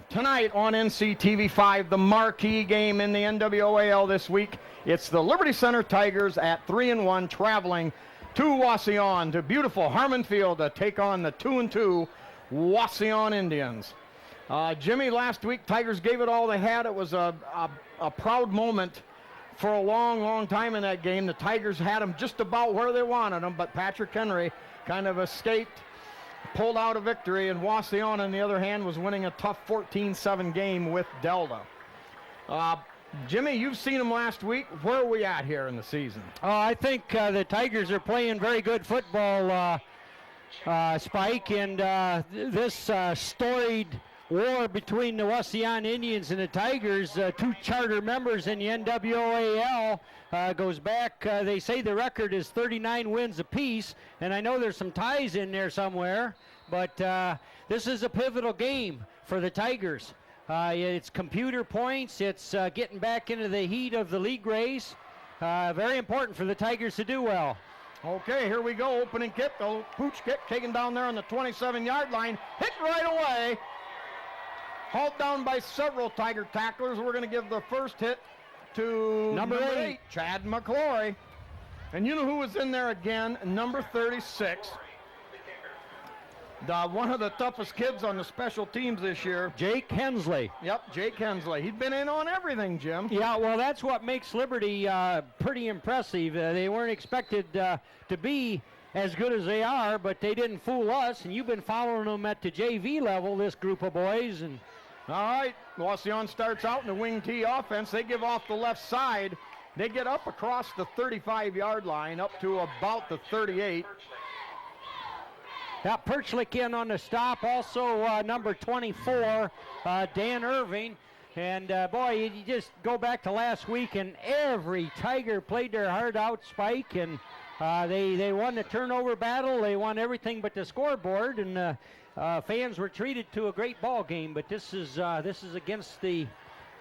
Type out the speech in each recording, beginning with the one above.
Tonight on NCTV5, the marquee game in the NWAL this week. It's the Liberty Center Tigers at 3-1 traveling to Wauseon, to beautiful Harmon Field, to take on the 2-2 Wauseon Indians. Jimmy, last week Tigers gave it all they had. It was a proud moment for a long, long time in that game. The Tigers had them just about where they wanted them, but Patrick Henry kind of escaped, pulled out a victory, and Wauseon, on the other hand, was winning a tough 14-7 game with Delta. Jimmy, you've seen them last week. Where are we at here in the season? I think the Tigers are playing very good football, Spike, and this storied war between the Wauseon Indians and the Tigers, two charter members in the NWAL, goes back. They say the record is 39 wins apiece, and I know there's some ties in there somewhere, but this is a pivotal game for the Tigers. It's computer points. It's getting back into the heat of the league race. Very important for the Tigers to do well. Okay, here we go. Opening kick, the pooch kick taken down there on the 27-yard line. Hit right away. Hauled down by several Tiger tacklers. We're going to give the first hit to number 8, Chad McClory. And you know who was in there again? Number 36. One of the toughest kids on the special teams this year. Jake Hensley. Yep, Jake Hensley. He'd been in on everything, Jim. Yeah, well, that's what makes Liberty pretty impressive. They weren't expected to be as good as they are, but they didn't fool us, and you've been following them at the JV level, this group of boys. And all right, Wauseon starts out in the wing T offense. They give off the left side. They get up across the 35-yard line, up to about the 38. Got Perchlik in on the stop. Also number 24, Dan Irving. And boy, you just go back to last week, and every Tiger played their heart out, Spike, and they won the turnover battle. They won everything but the scoreboard, and fans were treated to a great ball game. But this is against the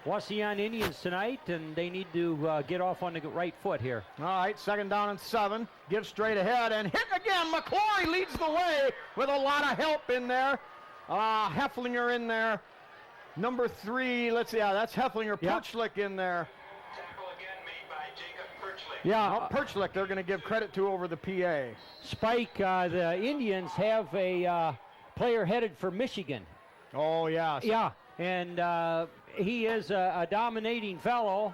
Wauseon Indians tonight, and they need to get off on the right foot here. All right, 2nd down and 7. Give straight ahead and hit again. McClory leads the way with a lot of help in there. Hefflinger in there. Number 3, let's see, that's Hefflinger. Yep. Perchlik in there. Tackle again made by Jacob Perchlik. Yeah, Perchlik they're going to give credit to over the PA. Spike, the Indians have a player headed for Michigan. Oh, yeah. Yeah, and he is a dominating fellow,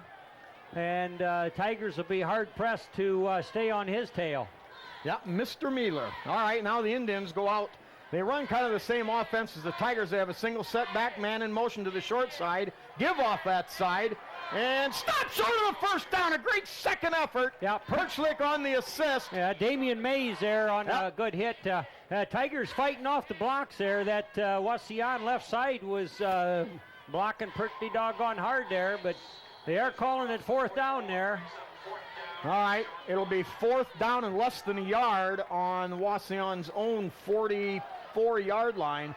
and Tigers will be hard-pressed to stay on his tail. Yeah, Mr. Mealer. All right, now the Indians go out. They run kind of the same offense as the Tigers. They have a single setback, man in motion to the short side, give off that side, and stop short of the first down. A great second effort. Yeah, Perchlik on the assist. Yeah, Damian Mays there on a good hit. Tigers fighting off the blocks there. That Wauseon left side was blocking pretty doggone hard there, but they are calling it 4th down there. All right, it'll be 4th down and less than a yard on Wauseon's own 44-yard line.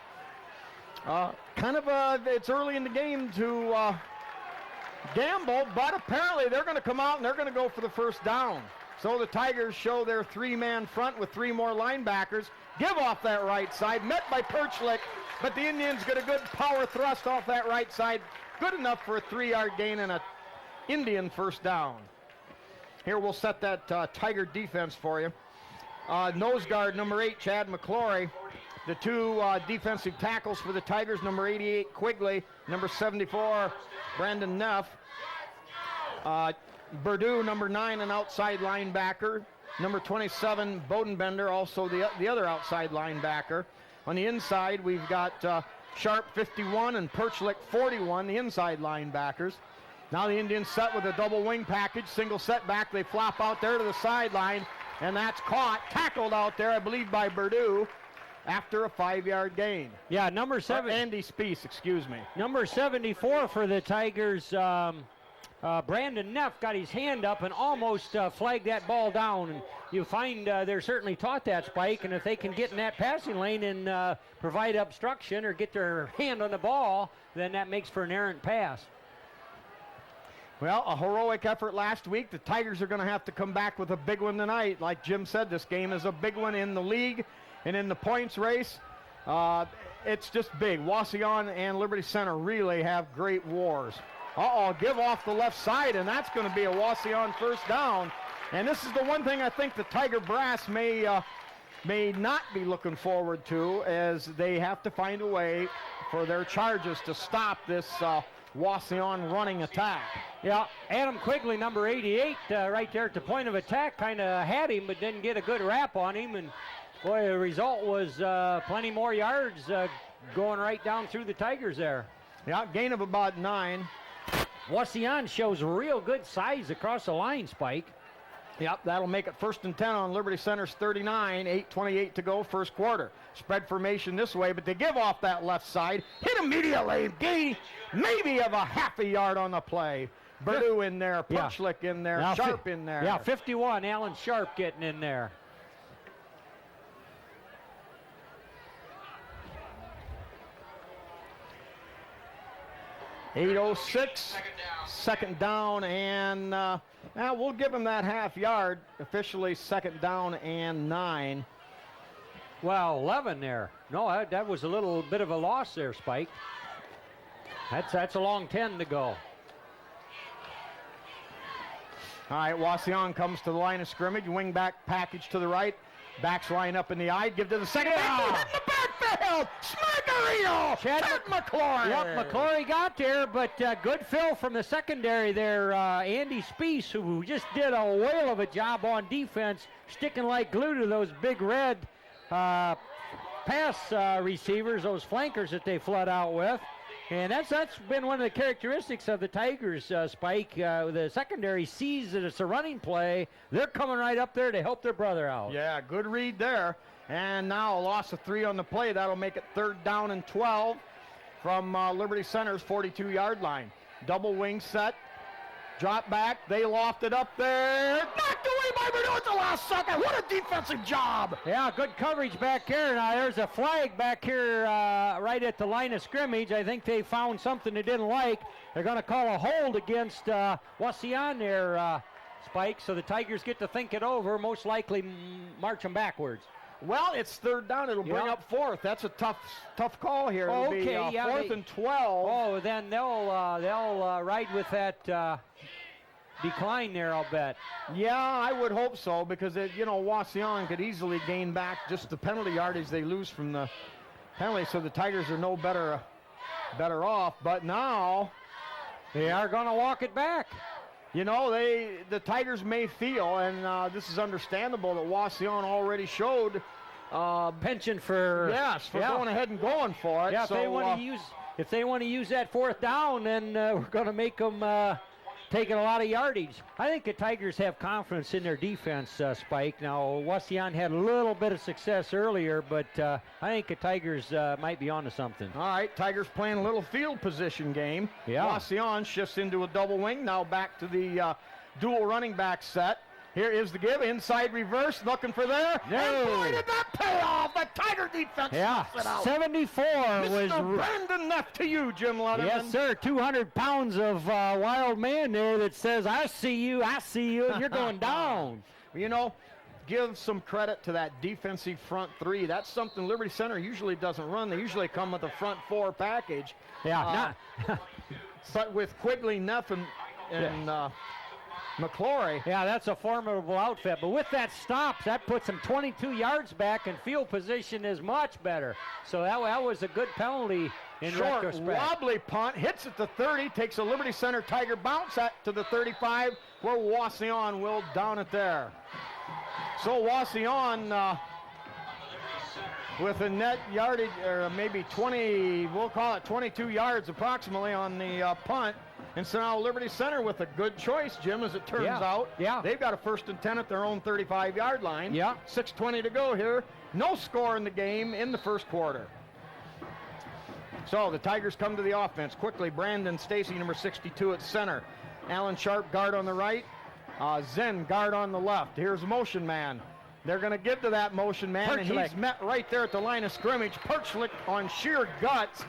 It's early in the game to gamble, but apparently they're going to come out and they're going to go for the first down. So the Tigers show their 3-man front with 3 more linebackers. Give off that right side, met by Perchlik, but the Indians get a good power thrust off that right side. Good enough for a 3-yard gain and an Indian first down. Here we'll set that Tiger defense for you. Nose guard number 8, Chad McClory. The 2 defensive tackles for the Tigers, number 88, Quigley, number 74, Brandon Neff. Burdew, number 9, an outside linebacker. Number 27, Bodenbender, also the other outside linebacker. On the inside, we've got Sharp, 51, and Perchlik, 41, the inside linebackers. Now the Indians set with a double wing package, single setback. They flop out there to the sideline, and that's caught, tackled out there, I believe, by Burdew after a 5-yard gain. Yeah, number 7. Andy Speece, excuse me. Number 74 for the Tigers, Brandon Neff got his hand up and almost flagged that ball down. And you find they're certainly taught that, Spike, and if they can get in that passing lane and provide obstruction or get their hand on the ball, then that makes for an errant pass. Well, a heroic effort last week. The Tigers are going to have to come back with a big one tonight. Like Jim said, this game is a big one in the league and in the points race. it's just big. Wauseon and Liberty Center really have great wars. Give off the left side, and that's going to be a Wauseon first down. And this is the one thing I think the Tiger Brass may not be looking forward to, as they have to find a way for their charges to stop this Wauseon running attack. Yeah, Adam Quigley, number 88, right there at the point of attack, kind of had him, but didn't get a good wrap on him. And boy, the result was plenty more yards going right down through the Tigers there. Yeah, gain of about 9. Wauseon shows real good size across the line, Spike. Yep, that'll make it 1st and 10 on Liberty Center's 39, 8:28 to go, first quarter. Spread formation this way, but they give off that left side, hit immediately, gain maybe of a half a yard on the play. Berdu in there, Perchlik in there, now, Sharp in there. Yeah, 51, Alan Sharp getting in there. .806, second down, and we'll give him that half yard. Officially second down and 9. Well, 11 there. No, that was a little bit of a loss there, Spike. That's a long 10 to go. All right, Wauseon comes to the line of scrimmage, wing back package to the right. Backs line up in the eye, give to the second. Yeah. In the backfield, Smackarino, Chet McClory. Yep, McClory got there, but good fill from the secondary there. Andy Speece, who just did a whale of a job on defense, sticking like glue to those big red pass receivers, those flankers that they flood out with. And that's been one of the characteristics of the Tigers, Spike. The secondary sees that it's a running play. They're coming right up there to help their brother out. Yeah, good read there. And now a loss of 3 on the play. That'll make it 3rd down and 12 from Liberty Center's 42-yard line. Double wing set. Drop back. They lofted up there. Knocked away by Berdu at the last second. What a defensive job. Yeah, good coverage back here. Now there's a flag back here right at the line of scrimmage. I think they found something they didn't like. They're going to call a hold against Wauseon there, Spike. So the Tigers get to think it over, most likely march them backwards. Well, it's 3rd down. It'll bring up 4th. That's a tough call here. It'll be 4th and 12. Oh, then they'll ride with that decline there, I'll bet. Yeah, I would hope so, because Wauseon could easily gain back just the penalty yardage they lose from the penalty, so the Tigers are no better off. But now they are going to walk it back. The Tigers may feel, and this is understandable, that Wauseon already showed penchant for going ahead and going for it. Yeah, so, if they want to use that 4th down, then we're going to make them taking a lot of yardage. I think the Tigers have confidence in their defense, Spike. Now, Wauseon had a little bit of success earlier, but I think the Tigers might be onto something. All right, Tigers playing a little field position game. Yeah. Wauseon shifts into a double wing. Now back to the dual running back set. Here is the give, inside reverse, looking for there. No. And boy, did that pay off. The Tiger defense snuffs it out. 74 was... Mr. Brandon Neff to you, Jim Letterman. Yes, sir. 200 pounds of wild man there that says, I see you, and you're going down. Give some credit to that defensive front 3. That's something Liberty Center usually doesn't run. They usually come with a front 4 package. Yeah. But with Quigley, Neff, and McClory. Yeah, that's a formidable outfit. But with that stop, that puts him 22 yards back, and field position is much better. So that was a good penalty in retrospect. Wobbly punt, hits at the 30, takes a Liberty Center Tiger bounce to the 35, where Wauseon will down it there. So Wauseon with a net yardage, or maybe 20, we'll call it 22 yards approximately on the punt. And so now Liberty Center with a good choice, Jim, as it turns out. Yeah. They've got a 1st and 10 at their own 35-yard line. Yeah. 6:20 to go here. No score in the game in the first quarter. So the Tigers come to the offense quickly. Brandon Stacy, number 62 at center. Alan Sharp, guard on the right. Zen, guard on the left. Here's motion man. They're going to give to that motion man, and he's met right there at the line of scrimmage. Perchlik on sheer guts.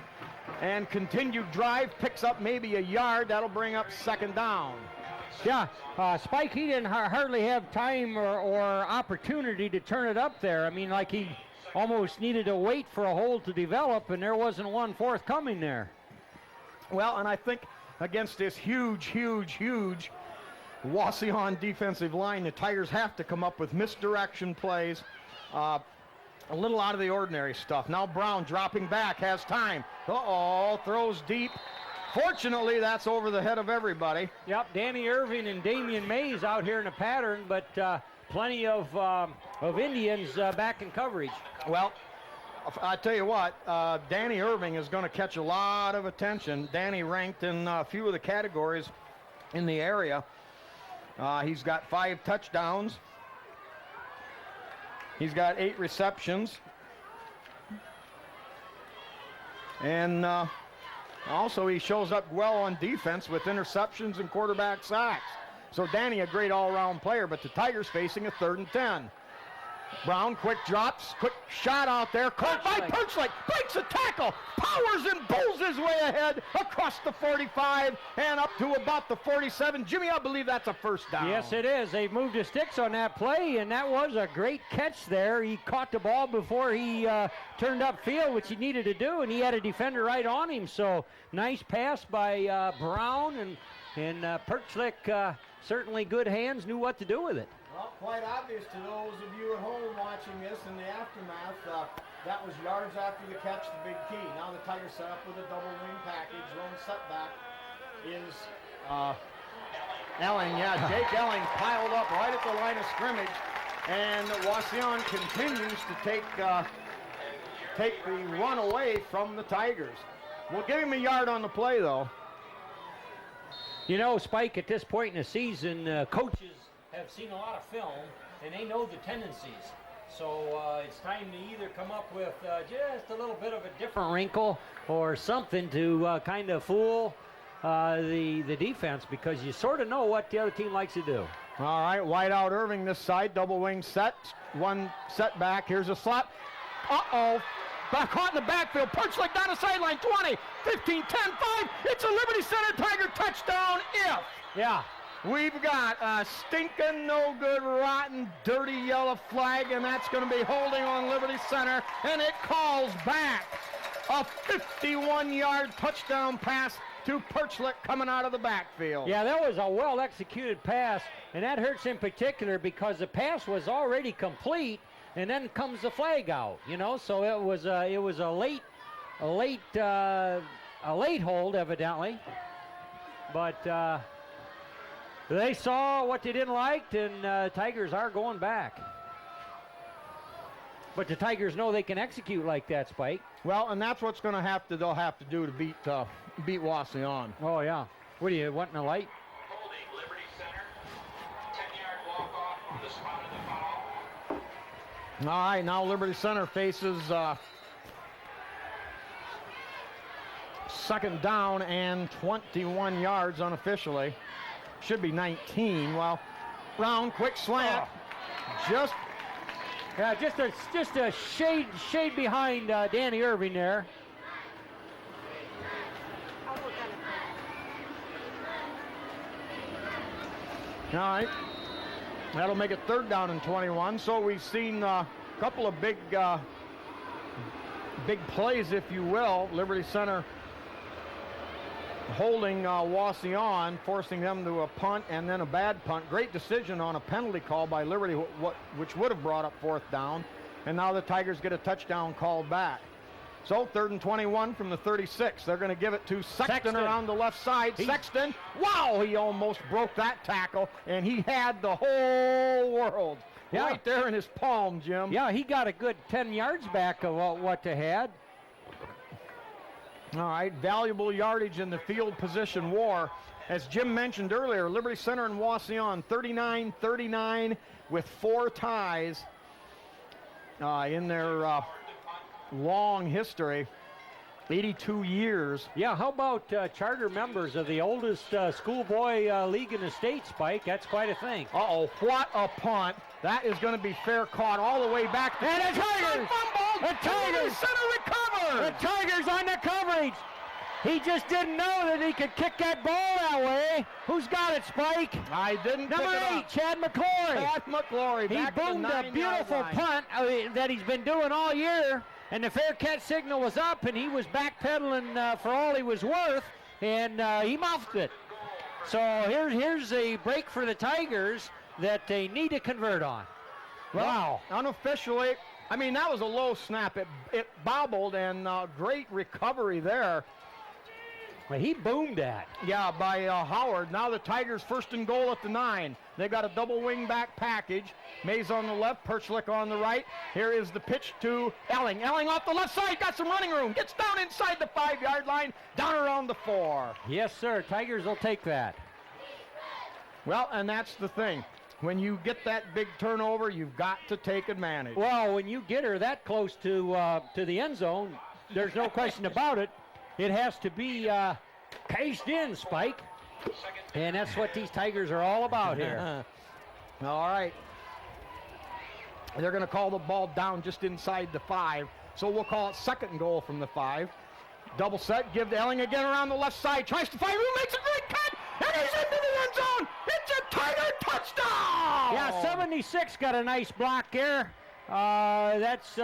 And continued drive, picks up maybe a yard. That'll bring up 2nd down. Yeah, Spike, he didn't hardly have time or opportunity to turn it up there. I mean, like he almost needed to wait for a hole to develop, and there wasn't one forthcoming there. Well, and I think against this huge Wauseon defensive line, the Tigers have to come up with misdirection plays, a little out of the ordinary stuff. Now Brown dropping back, has time. Uh-oh, throws deep. Fortunately, that's over the head of everybody. Yep, Danny Irving and Damian Mays out here in a pattern, but plenty of Indians back in coverage. Well, I tell you what, Danny Irving is going to catch a lot of attention. Danny ranked in a few of the categories in the area. He's got 5 touchdowns. He's got 8 receptions. And also he shows up well on defense with interceptions and quarterback sacks. So Danny, a great all-around player, but the Tigers facing a 3rd and 10. Brown, quick drops, quick shot out there, caught by Perchlick, breaks a tackle, powers and pulls his way ahead across the 45 and up to about the 47. Jimmy, I believe that's a first down. Yes, it is. They moved his sticks on that play, and that was a great catch there. He caught the ball before he turned upfield, which he needed to do, and he had a defender right on him. So nice pass by Brown, and Perchlick, certainly good hands, knew what to do with it. Well, quite obvious to those of you at home watching this in the aftermath, that was yards after the catch, the big key. Now the Tigers set up with a double wing package. Lone setback is Elling. Yeah, Jake Elling piled up right at the line of scrimmage, and Wauseon continues to take the run away from the Tigers. We'll give him a yard on the play, though. You know, Spike, at this point in the season, coaches have seen a lot of film, and they know the tendencies. So it's time to either come up with just a little bit of a different wrinkle or something to kind of fool the defense, because you sort of know what the other team likes to do. All right, wide out Irving this side, double wing set, one setback. Here's a slot. Uh-oh. Back caught in the backfield. Perchlick down the sideline. 20, 15, 10, 5. It's a Liberty Center Tiger touchdown if. Yeah. We've got a stinking, no good, rotten, dirty yellow flag, and that's going to be holding on Liberty Center, and it calls back a 51-yard touchdown pass to Perchlick coming out of the backfield. Yeah, that was a well-executed pass, and that hurts in particular because the pass was already complete, and then comes the flag out. You know, so it was a late hold evidently, but. They saw what they didn't like, and Tigers are going back. But the Tigers know they can execute like that, Spike. Well, and that's what's going to they'll have to do to beat Wauseon. Oh yeah. What do you wanting a light? Holding Liberty Center. 10-yard walk-off on the spot of the foul. All right, now Liberty Center faces 2nd down and 21 yards unofficially. Should be 19. Well, Brown, quick slant. Just a shade behind Danny Irving there. All right. That'll make it 3rd down and 21. So we've seen a couple of big plays, if you will. Liberty Center holding Wauseon, forcing them to a punt and then a bad punt. Great decision on a penalty call by Liberty, which would have brought up 4th down. And now the Tigers get a touchdown called back. So 3rd and 21 from the 36. They're going to give it to Sexton around the left side. Sexton, wow, he almost broke that tackle, and he had the whole world right there in his palm, Jim. Yeah, he got a good 10 yards back of what they had. All right, valuable yardage in the field position war. As Jim mentioned earlier, Liberty Center and Wauseon 39-39 with 4 ties in their long history, 82 years. Yeah, how about charter members of the oldest schoolboy league in the state, Spike? That's quite a thing. Uh-oh, what a punt. That is going to be fair caught all the way back. And the Tigers! The Tigers! Center recover! The Tigers on the coverage! He just didn't know that he could kick that ball that way. Who's got it, Spike? I didn't Number pick it 8, up. Chad McClory. Chad McClory. He back to the boomed a 9-yard beautiful line. punt that he's been doing all year, and the fair catch signal was up, and he was backpedaling for all he was worth, and he muffed it. So here's a break for the Tigers that they need to convert on. Well, Wow. unofficially, I mean, that was a low snap. It bobbled, and great recovery there. Well, he boomed that. Yeah, by Howard. Now the Tigers first and goal at the 9. They got a double wing back package. Mays on the left, Perchlik on the right. Here is the pitch to Elling. Elling off the left side, got some running room. Gets down inside the 5-yard line, down around the 4. Yes, sir. Tigers will take that. Well, and that's the thing. When you get that big turnover, you've got to take advantage. Well, when you get her that close to the end zone, there's no question about it. It has to be cased in, Spike. And that's what these Tigers are all about here. All right. They're going to call the ball down just inside the 5. So we'll call it second and goal from the 5. Double set, give to Elling again around the left side. Tries to find room, makes a great cut, and he's into the end zone. It's a Tiger touchdown! Yeah, 76 got a nice block there. That's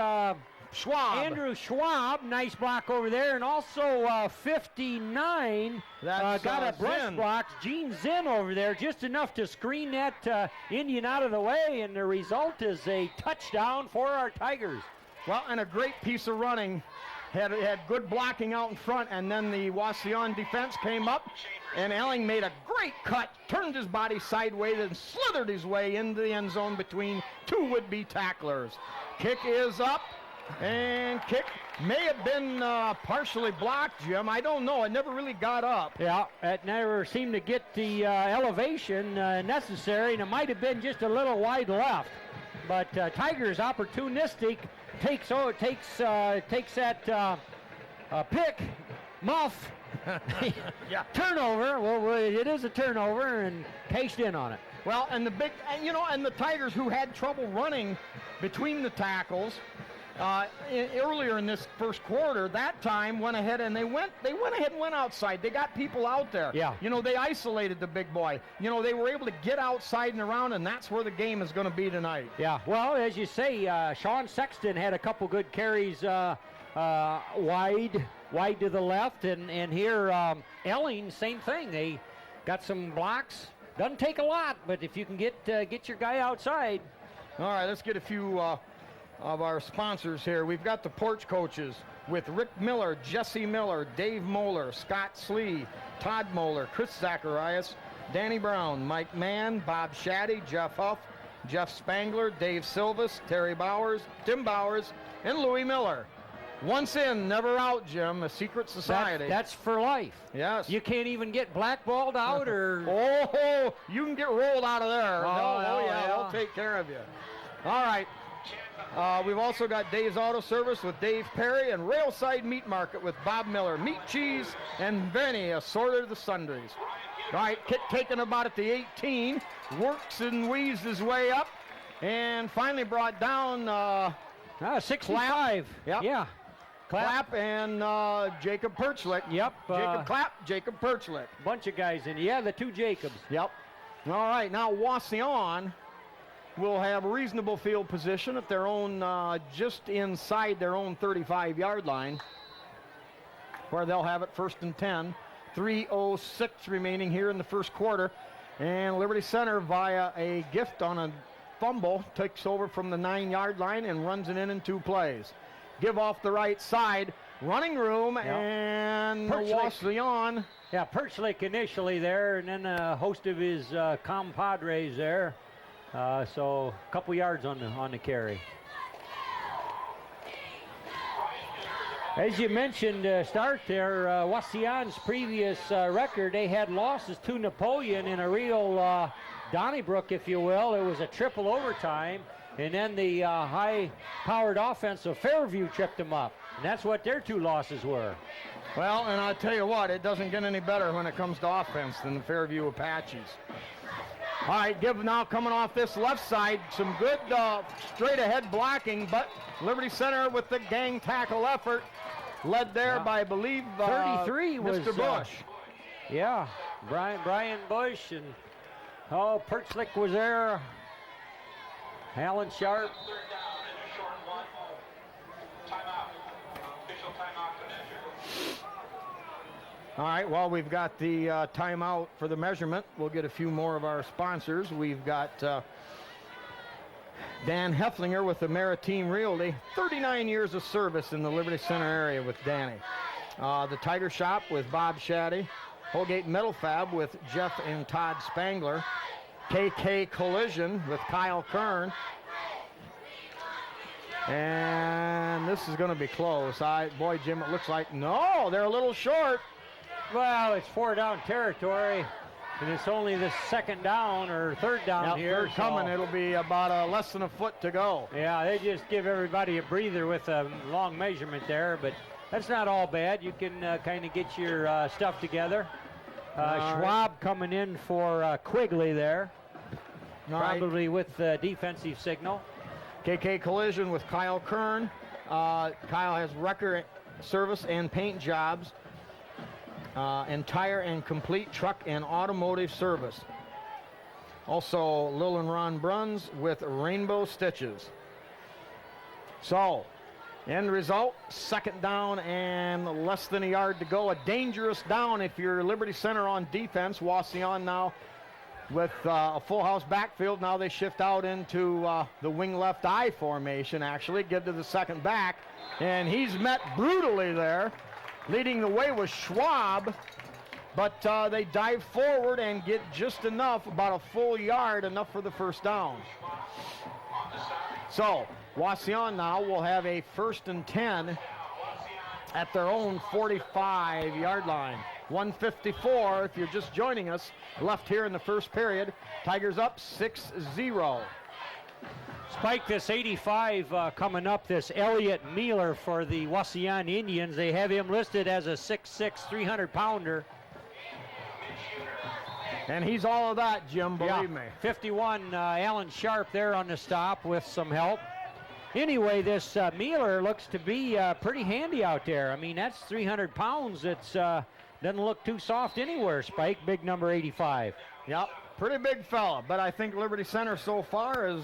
Schwab. Andrew Schwab, nice block over there, and also 59 That's, got a brush Zinn. block. Gene Zinn over there, just enough to screen that Indian out of the way, and the result is a touchdown for our Tigers. Well, and a great piece of running. Had good blocking out in front, and then the Wauseon defense came up, and Elling made a great cut, turned his body sideways, and slithered his way into the end zone between two would-be tacklers. Kick is up, and kick may have been partially blocked, Jim. I don't know. It never really got up. Yeah, it never seemed to get the elevation necessary, and it might have been just a little wide left. But Tigers opportunistic, takes that pick, muff, Yeah. turnover. Well, it is a turnover, and cased in on it. Well, and and the Tigers, who had trouble running between the tackles earlier in this first quarter, that time went ahead and they went ahead and went outside. They got people out there. Yeah. They isolated the big boy. They were able to get outside and around, and that's where the game is going to be tonight. Yeah, well, as you say, Sean Sexton had a couple good carries wide to the left, and here Elling, same thing. They got some blocks. Doesn't take a lot, but if you can get your guy outside. All right, let's get a few of our sponsors here. We've got the Porch Coaches with Rick Miller, Jesse Miller, Dave Moeller, Scott Slee, Todd Moeller, Chris Zacharias, Danny Brown, Mike Mann, Bob Shaddy, Jeff Huff, Jeff Spangler, Dave Silvas, Terry Bowers, Tim Bowers, and Louis Miller. Once in, never out, Jim. A secret society. That's for life. Yes. You can't even get blackballed out or... Oh, you can get rolled out of there. Oh, yeah, yeah. they'll take care of you. All right. We've also got Dave's Auto Service with Dave Perry and Railside Meat Market with Bob Miller. Meat, cheese, and Benny, assorted the sundries. All right, kick taken about at the 18. Works and weaves his way up. And finally brought down 65. Yep. Yeah. Clapp and Jacob Perchlik. Yep. Jacob Clapp, Jacob Perchlik. Bunch of guys in. Yeah, the two Jacobs. Yep. All right, now Wauseon will have reasonable field position at their own, just inside their own 35-yard line, where they'll have it first and 10. 3:06 remaining here in the first quarter. And Liberty Center, via a gift on a fumble, takes over from the 9-yard line and runs it in 2 plays. Give off the right side, running room, Yep. and Perchlik. Wauseon. Yeah, Perchlik initially there, and then a host of his compadres there. So a couple yards on the carry. As you mentioned, start there, Wauseon's previous record, they had losses to Napoleon in a real Donnybrook, if you will. It was a triple overtime, and then the high-powered offense of Fairview tripped them up. And that's what their 2 losses were. Well, and I'll tell you what, it doesn't get any better when it comes to offense than the Fairview Apaches. All right, give now coming off this left side, some good straight-ahead blocking, but Liberty Center with the gang tackle effort led there Yeah. by, I believe, 33 was Mr. Bush. Yeah, Brian Bush, and Perchlick was there. Alan Sharp. Third down and a short one. Timeout. Official timeout to measure. All right, well, we've got the timeout for the measurement. We'll get a few more of our sponsors. We've got Dan Hefflinger with the Maritime Realty, 39 years of service in the Liberty Center area with Danny. The Tiger Shop with Bob Shaddy. Holgate Metal Fab with Jeff and Todd Spangler. KK Collision with Kyle Kern. And this is going to be close. Boy, Jim, it looks like, no, they're a little short. Well, it's 4 down territory, and it's only the second down or third down Now, here. third coming, it'll be about less than a foot to go. Yeah, they just give everybody a breather with a long measurement there, but that's not all bad. You can kind of get your stuff together. Schwab coming in for Quigley there, All right. probably with the defensive signal. KK Collision with Kyle Kern. Kyle has record service and paint jobs, entire and complete truck and automotive service. Also, Lil and Ron Bruns with Rainbow Stitches. So, end result, second down and less than a yard to go. A dangerous down if you're Liberty Center on defense. Wauseon now with a full house backfield. Now they shift out into the wing left eye formation, actually. Give to the second back, and he's met brutally there. Leading the way was Schwab, but they dive forward and get just enough, about a full yard, enough for the first down. So, Wauseon now will have a 1st and 10 at their own 45-yard line. 1:54, if you're just joining us, left here in the first period. Tigers up 6-0. Spike, this 85 coming up, this Elliot Mealer for the Wauseon Indians. They have him listed as a 6'6", 300-pounder. And he's all of that, Jim, believe me. 51, Alan Sharp there on the stop with some help. Anyway, this Mealer looks to be pretty handy out there. I mean, that's 300 pounds. It's doesn't look too soft anywhere, Spike, big number 85. Yep, pretty big fella, but I think Liberty Center so far is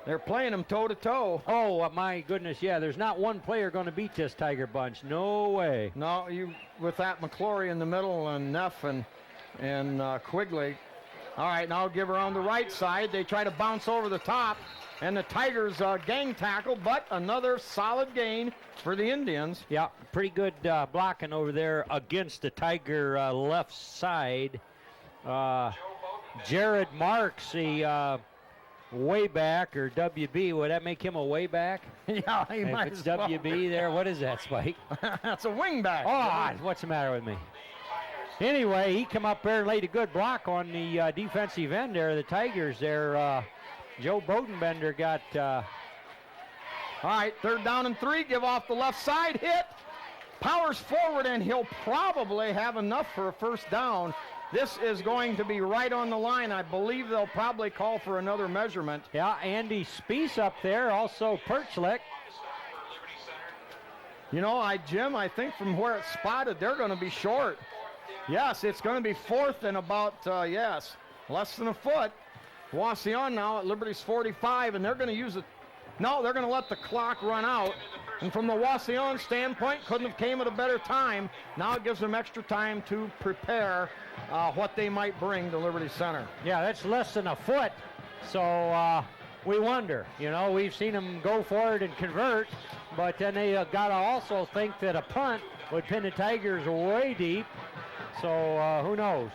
they're playing him toe-to-toe. Oh, my goodness, yeah, there's not one player going to beat this Tiger bunch. No way. No, you with that McClory in the middle and Neff and Quigley. All right, now give her on the right side. They try to bounce over the top, and the Tigers gang tackle, but another solid gain for the Indians. Yeah, pretty good blocking over there against the Tiger left side. Jared Marks, the way back, or WB, would that make him a way back? Yeah, he If might it's as well. WB there, what is that, Spike? That's a wing back. Oh, what's the matter with me? Anyway, he come up there and laid a good block on the defensive end there, the Tigers there. Joe Bodenbender got... All right, 3rd down and 3. Give off the left side. Hit. Powers forward, and he'll probably have enough for a first down. This is going to be right on the line. I believe they'll probably call for another measurement. Yeah, Andy Speece up there, also Perchlick. You know, Jim, I think from where it's spotted, they're going to be short. Yes, it's going to be 4th and about, less than a foot. Wauseon now at Liberty's 45, and they're going to use it. No, they're going to let the clock run out. And from the Wauseon standpoint, couldn't have came at a better time. Now it gives them extra time to prepare what they might bring to Liberty Center. Yeah, that's less than a foot. So we wonder. You know, we've seen them go for it and convert, but then they got to also think that a punt would pin the Tigers way deep. So who knows?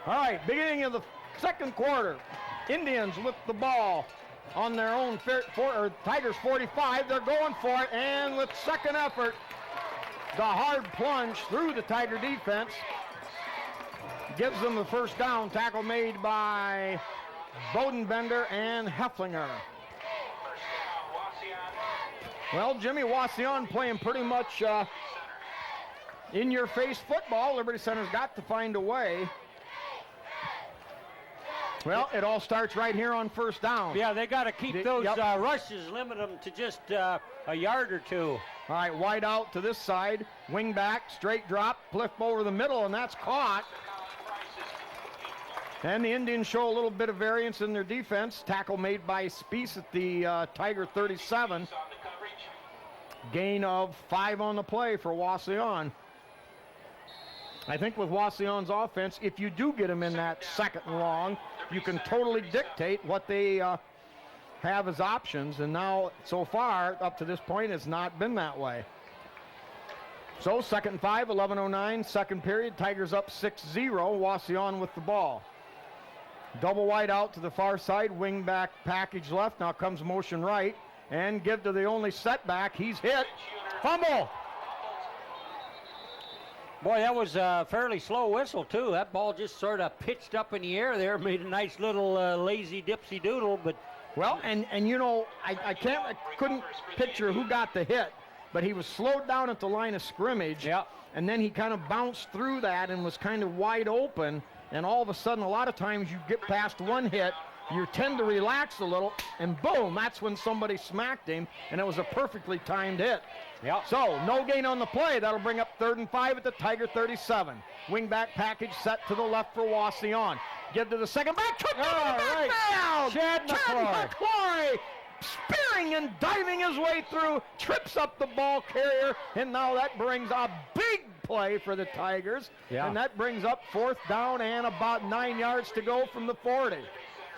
All right, beginning of the second quarter. Indians with the ball on their own Tigers 45. They're going for it, and with second effort, the hard plunge through the Tiger defense gives them the first down. Tackle made by Bodenbender and Hefflinger. Well, Jimmy, Wauseon playing pretty much in-your-face football. Liberty Center's got to find a way. Well, it all starts right here on first down. Yeah, they got to keep those rushes, limit them to just a yard or two. All right, wide out to this side. Wing back, straight drop, flip over the middle, and that's caught. And the Indians show a little bit of variance in their defense. Tackle made by Spies at the Tiger 37. Gain of 5 on the play for Wauseon. I think with Wauseon's offense, if you do get them in that second and long, you can totally dictate what they have as options. And now, so far, up to this point, it's not been that way. So, 2nd and 5, 11:09, second period. Tigers up 6-0. Wauseon with the ball. Double wide out to the far side. Wing back package left. Now comes motion right. And give to the only setback. He's hit. Fumble. Boy, that was a fairly slow whistle, too. That ball just sort of pitched up in the air there, made a nice little lazy dipsy doodle, but... Well, and you know, I couldn't picture who got the hit, but he was slowed down at the line of scrimmage, and then he kind of bounced through that and was kind of wide open, and all of a sudden, a lot of times you get past one hit, you tend to relax a little, and boom, that's when somebody smacked him, and it was a perfectly timed hit. So, no gain on the play. That'll bring up 3rd and 5 at the Tiger 37. Wing back package set to the left for Wauseon. Give to the second back. Took it to the backfield. Chad McCloy spearing and diving his way through, trips up the ball carrier, and now that brings a big play for the Tigers. And that brings up 4th down and about 9 yards to go from the 40.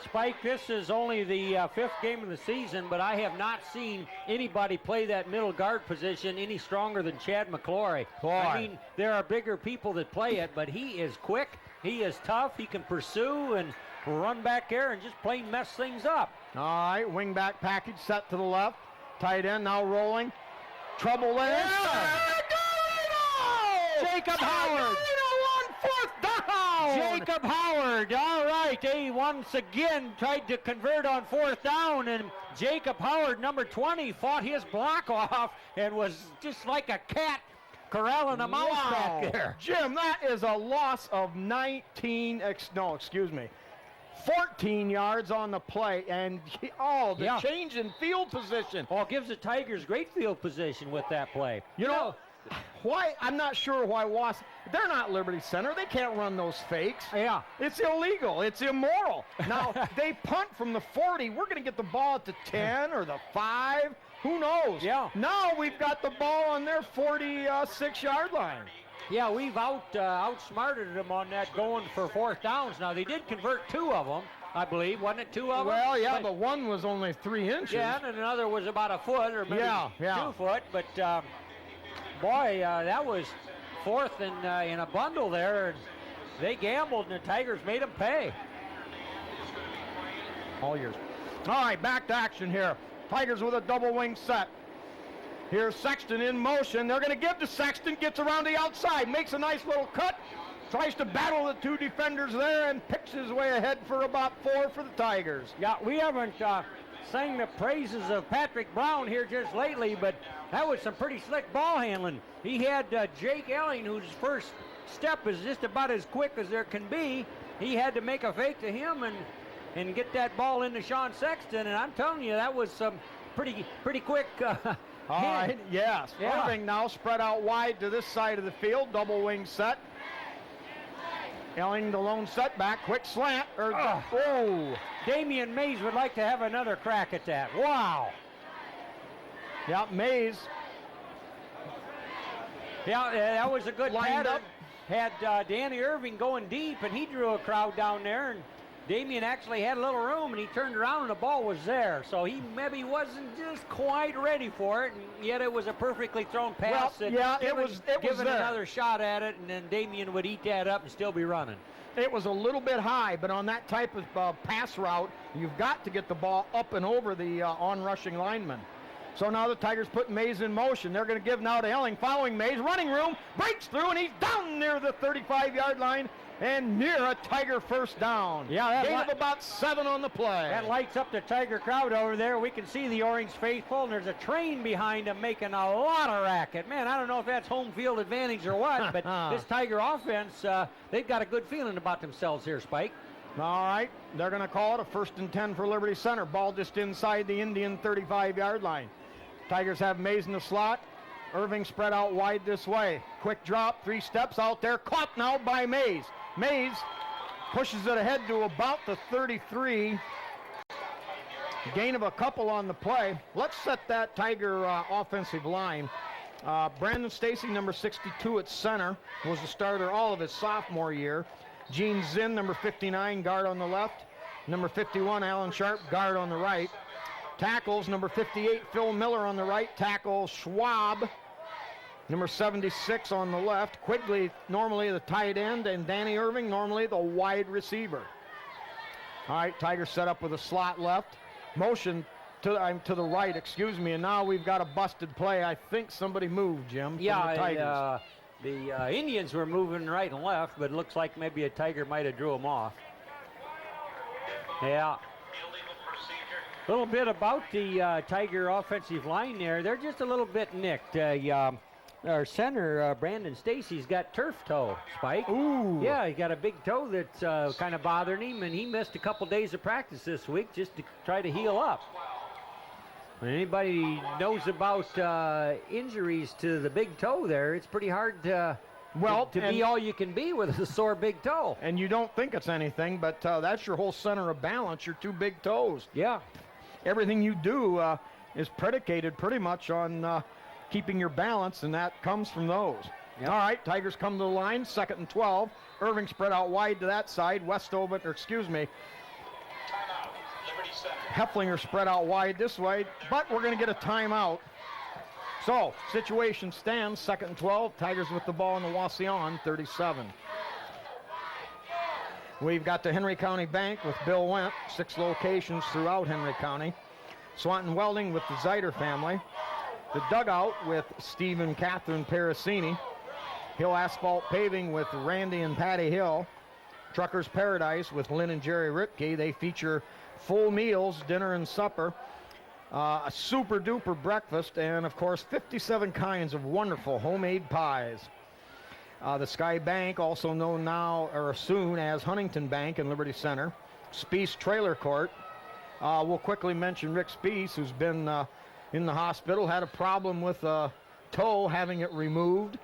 Spike, this is only the 5th game of the season, but I have not seen anybody play that middle guard position any stronger than Chad McCloy. I mean, there are bigger people that play it, but he is quick, he is tough, he can pursue and run back there and just plain mess things up. All right, wing back package set to the left. Tight end now rolling. Trouble there. Jacob Howard. 4th down. Jacob Howard, all right, they once again tried to convert on 4th down, and Jacob Howard, number 20, fought his block off and was just like a cat corralling a mouse back there. Jim, that is a loss of 14 yards on the play, and the change in field position. Oh, it gives the Tigers great field position with that play. You know, why? I'm not sure why they're not Liberty Center. They can't run those fakes. Yeah. It's illegal. It's immoral. Now, they punt from the 40. We're going to get the ball at the 10 or the 5. Who knows? Yeah. Now we've got the ball on their 46-yard line. Yeah, we've outsmarted them on that going for 4th downs. Now, they did convert 2 of them, I believe. Wasn't it 2 of them? Well, yeah, but one was only 3 inches. Yeah, and another was about a foot or maybe 2 foot. But, boy, that was 4th in a bundle there. And they gambled, and the Tigers made them pay. All yours. All right, back to action here. Tigers with a double wing set. Here's Sexton in motion. They're going to give to Sexton. Gets around the outside. Makes a nice little cut. Tries to battle the 2 defenders there and picks his way ahead for about 4 for the Tigers. Yeah, we haven't sang the praises of Patrick Brown here just lately, but that was some pretty slick ball handling. He had Jake Elling, whose first step is just about as quick as there can be. He had to make a fake to him and get that ball into Sean Sexton, and I'm telling you, that was some pretty quick all right, yes. Yeah. Irving now spread out wide to this side of the field. Double wing set. Elling the lone setback. Quick slant. Damian Mays would like to have another crack at that. Wow. Yeah, Mays. Yeah, that was a good lined pattern. up. Had Danny Irving going deep, and he drew a crowd down there, and Damian actually had a little room, and he turned around, and the ball was there. So he maybe wasn't just quite ready for it, and yet it was a perfectly thrown pass. Well, yeah, it was given there. Another shot at it, and then Damian would eat that up and still be running. It was a little bit high, but on that type of pass route, you've got to get the ball up and over the on-rushing lineman. So now the Tigers put Mays in motion. They're going to give now to Elling. Following Mays, running room, breaks through, and he's down near the 35-yard line and near a Tiger 1st down. Yeah, gain of about 7 on the play. That lights up the Tiger crowd over there. We can see the Orange faithful, and there's a train behind them making a lot of racket. Man, I don't know if that's home field advantage or what, but this Tiger offense, they've got a good feeling about themselves here, Spike. All right, they're going to call it a 1st and 10 for Liberty Center. Ball just inside the Indian 35-yard line. Tigers have Mays in the slot. Irving spread out wide this way. Quick drop, 3 steps out there. Caught now by Mays. Mays pushes it ahead to about the 33. Gain of a couple on the play. Let's set that Tiger offensive line. Brandon Stacy, number 62 at center, was the starter all of his sophomore year. Gene Zinn, number 59, guard on the left. Number 51, Alan Sharp, guard on the right. Tackles, number 58, Phil Miller on the right. Tackle, Schwab, number 76 on the left. Quigley, normally the tight end, and Danny Irving, normally the wide receiver. All right, Tigers set up with a slot left. Motion to the right, excuse me, and now we've got a busted play. I think somebody moved, Jim, from the Tigers. The Indians were moving right and left, but it looks like maybe a Tiger might have drew them off. Yeah. A little bit about the Tiger offensive line there. They're just a little bit nicked. Our center, Brandon Stacy's got turf toe, Spike. Ooh. Yeah, he got a big toe that's kind of bothering him, and he missed a couple days of practice this week just to try to heal up. When anybody knows about injuries to the big toe there, it's pretty hard to be all you can be with a sore big toe. And you don't think it's anything, but that's your whole center of balance, your 2 big toes. Yeah. Everything you do is predicated pretty much on keeping your balance, and that comes from those. Yep. All right, Tigers come to the line, 2nd and 12. Irving spread out wide to that side. Hefflinger spread out wide this way, but we're going to get a timeout. So, situation stands, 2nd and 12. Tigers with the ball in the Wauseon 37. We've got the Henry County Bank with Bill Wendt, 6 locations throughout Henry County. Swanton Welding with the Zeider family. The Dugout with Steve and Catherine Parasini. Hill Asphalt Paving with Randy and Patty Hill. Truckers Paradise with Lynn and Jerry Ritke. They feature full meals, dinner and supper, a super duper breakfast, and of course 57 kinds of wonderful homemade pies. The Sky Bank, also known now or soon as Huntington Bank in Liberty Center. Speece Trailer Court. We'll quickly mention Rick Speece, who's been in the hospital, had a problem with a toe, having it removed,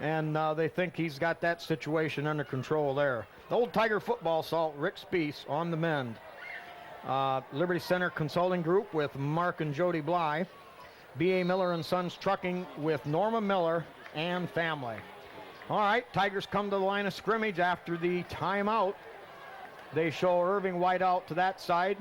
and they think he's got that situation under control there. The old Tiger football salt, Rick Speece, on the mend. Liberty Center Consulting Group with Mark and Jody Bly. B.A. Miller and Sons Trucking with Norma Miller and family. All right, Tigers come to the line of scrimmage after the timeout. They show Irving wide out to that side.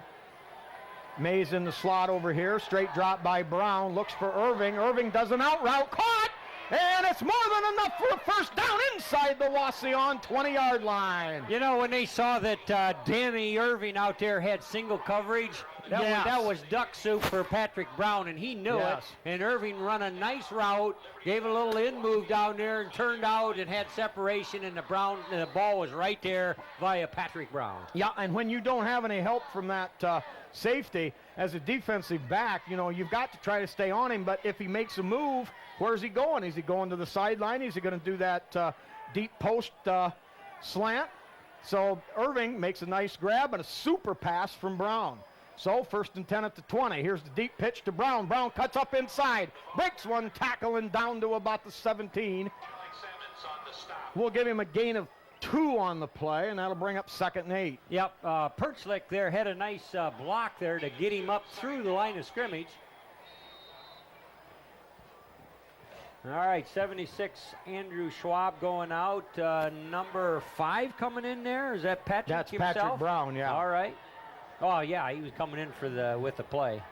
Mays in the slot over here. Straight drop by Brown. Looks for Irving. Irving does an out route. Caught! And it's more than enough for a first down inside the Wauseon 20-yard line. You know, when they saw that Danny Irving out there had single coverage, that was duck soup for Patrick Brown, and he knew it. And Irving run a nice route, gave a little in move down there, and turned out and had separation, and the ball was right there via Patrick Brown. Yeah, and when you don't have any help from that safety as a defensive back, you know, you've got to try to stay on him, but if he makes a move, where's he going? Is he going to the sideline? Is he going to do that deep post slant? So Irving makes a nice grab and a super pass from Brown. So 1st and 10 at the 20. Here's the deep pitch to Brown. Brown cuts up inside. Breaks one tackle and down to about the 17. We'll give him a gain of 2 on the play, and that'll bring up 2nd and 8. Yep, Perchlick there had a nice block there to get him up through the line of scrimmage. All right, 76, Andrew Schwab going out. Number 5 coming in there. Is that Patrick That's himself? Patrick Brown, yeah. All right. Oh, yeah, he was coming in with the play.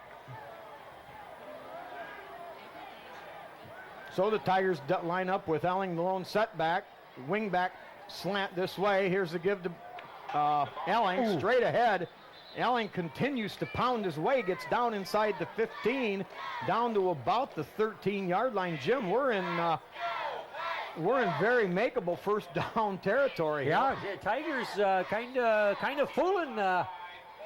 So the Tigers line up with Elling, the lone setback. Wing back slant this way. Here's the give to Elling, straight ahead. Elling continues to pound his way, gets down inside the 15, down to about the 13-yard line. Jim, we're in very makeable first down territory. Yeah, Tigers kind of fooling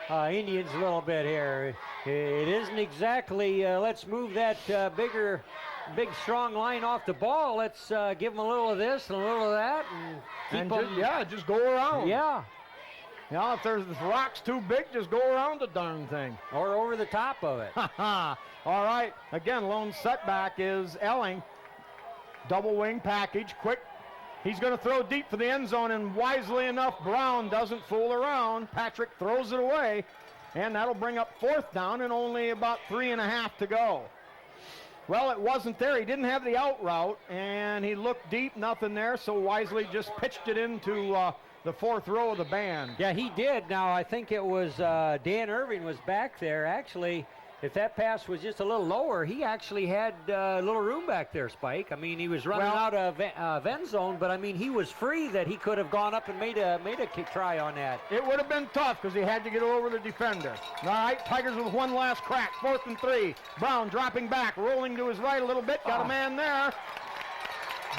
Indians a little bit here. It isn't exactly let's move that big strong line off the ball. Let's give them a little of this and a little of that, and keep them. Just go around. Yeah. Yeah, if there's rocks too big, just go around the darn thing. Or over the top of it. All right. Again, lone setback is Elling. Double wing package, quick. He's going to throw deep for the end zone, and wisely enough, Brown doesn't fool around. Patrick throws it away, and that'll bring up 4th down and only about 3.5 to go. Well, it wasn't there. He didn't have the out route, and he looked deep, nothing there, so wisely just pitched it into the 4th row of the band. Yeah, he did. Now, I think it was Dan Irving was back there. Actually, if that pass was just a little lower, he actually had a little room back there, Spike. I mean, he was running out of end zone, but I mean, he was free that he could have gone up and made a try on that. It would have been tough because he had to get over the defender. All right, Tigers with one last crack, 4th and 3. Brown dropping back, rolling to his right a little bit, got a man there.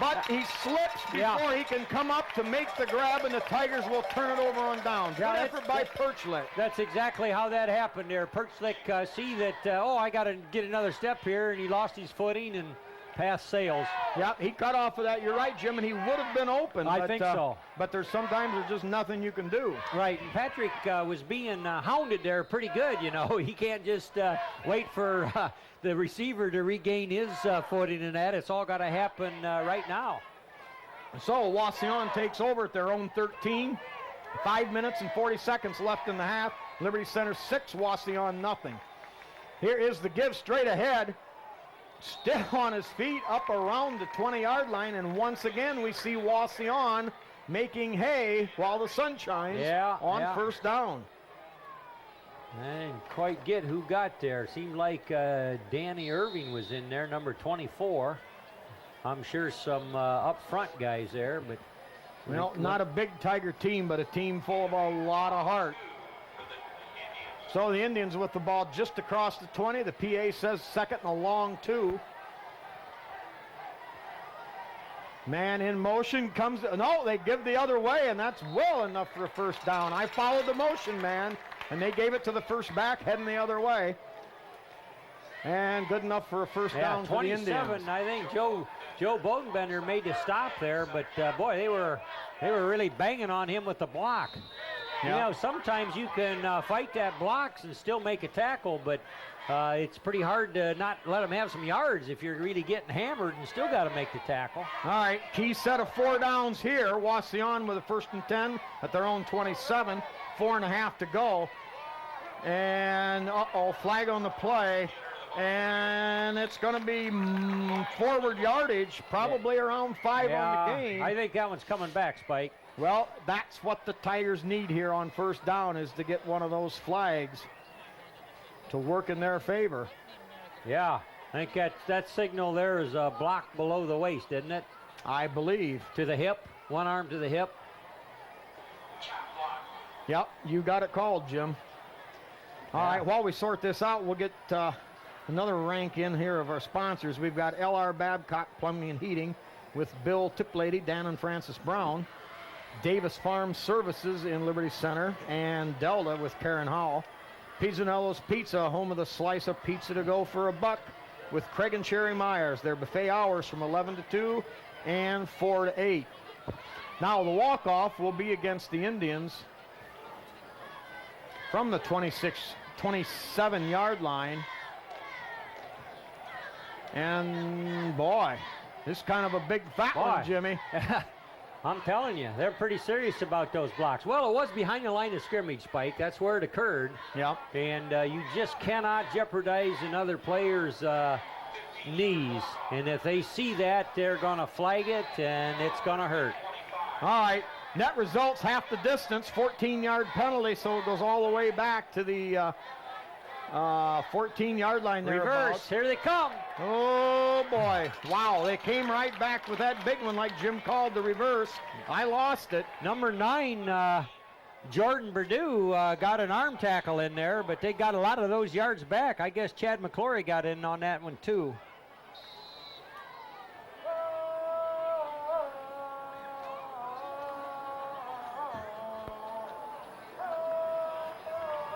But he slips before he can come up to make the grab, and the Tigers will turn it over on downs. Good effort by Perchlik. That's exactly how that happened there. Perchlik see that, I got to get another step here, and he lost his footing and pass sails. Yeah, he cut off of that. You're right, Jim, and he would have been open. I think so. But sometimes there's just nothing you can do. Right, and Patrick was being hounded there pretty good, you know. He can't just wait for the receiver to regain his footing in that. It's all got to happen right now. So Wauseon takes over at their own 13. 5 minutes and 40 seconds left in the half. Liberty Center 6, Wauseon nothing. Here is the give straight ahead. Still on his feet, up around the 20-yard line, and once again we see Wauseon making hay while the sun shines on 1st down. I didn't quite get who got there. Seemed like Danny Irving was in there, number 24. I'm sure some up front guys there, but well, not a big Tiger team, but a team full of a lot of heart. So the Indians with the ball just across the 20. The PA says 2nd and a long 2. Man in motion comes. No, they give the other way, and that's well enough for a 1st down. I followed the motion, man, and they gave it to the 1st back, heading the other way. And good enough for a 1st down for the Indians. 27, I think Joe Bodenbender made the stop there, but boy, they were really banging on him with the block. You know, sometimes you can fight that blocks and still make a tackle, but it's pretty hard to not let them have some yards if you're really getting hammered and still got to make the tackle. All right, key set of 4 downs here. Wauseon with a 1st and 10 at their own 27. 4.5 to go. And, flag on the play. And it's going to be forward yardage, probably around 5 on the game. I think that one's coming back, Spike. Well, that's what the Tigers need here on 1st down, is to get one of those flags to work in their favor. Yeah, I think that signal there is a block below the waist, isn't it? I believe. To the hip, one arm to the hip. Yep, you got it called, Jim. All right, while we sort this out, we'll get another rank in here of our sponsors. We've got L.R. Babcock Plumbing and Heating with Bill Tiplady, Dan and Francis Brown. Davis Farm Services in Liberty Center, and Delta with Karen Howell. Pizzanello's Pizza, home of the slice of pizza to go for $1 with Craig and Sherry Myers. Their buffet hours from 11 to 2 and 4 to 8. Now the walk-off will be against the Indians from the 27-yard line. And boy, this is kind of a big fat one, Jimmy. I'm telling you, they're pretty serious about those blocks. Well, it was behind the line of scrimmage, Spike. That's where it occurred. Yep. And you just cannot jeopardize another player's knees. And if they see that, they're going to flag it, and it's going to hurt. All right. Net results half the distance, 14-yard penalty, so it goes all the way back to the 14-yard line there. Reverse, here they come. Oh, boy. Wow, they came right back with that big one like Jim called the reverse. I lost it. Number 9, Jordan Perdue got an arm tackle in there, but they got a lot of those yards back. I guess Chad McClory got in on that one, too.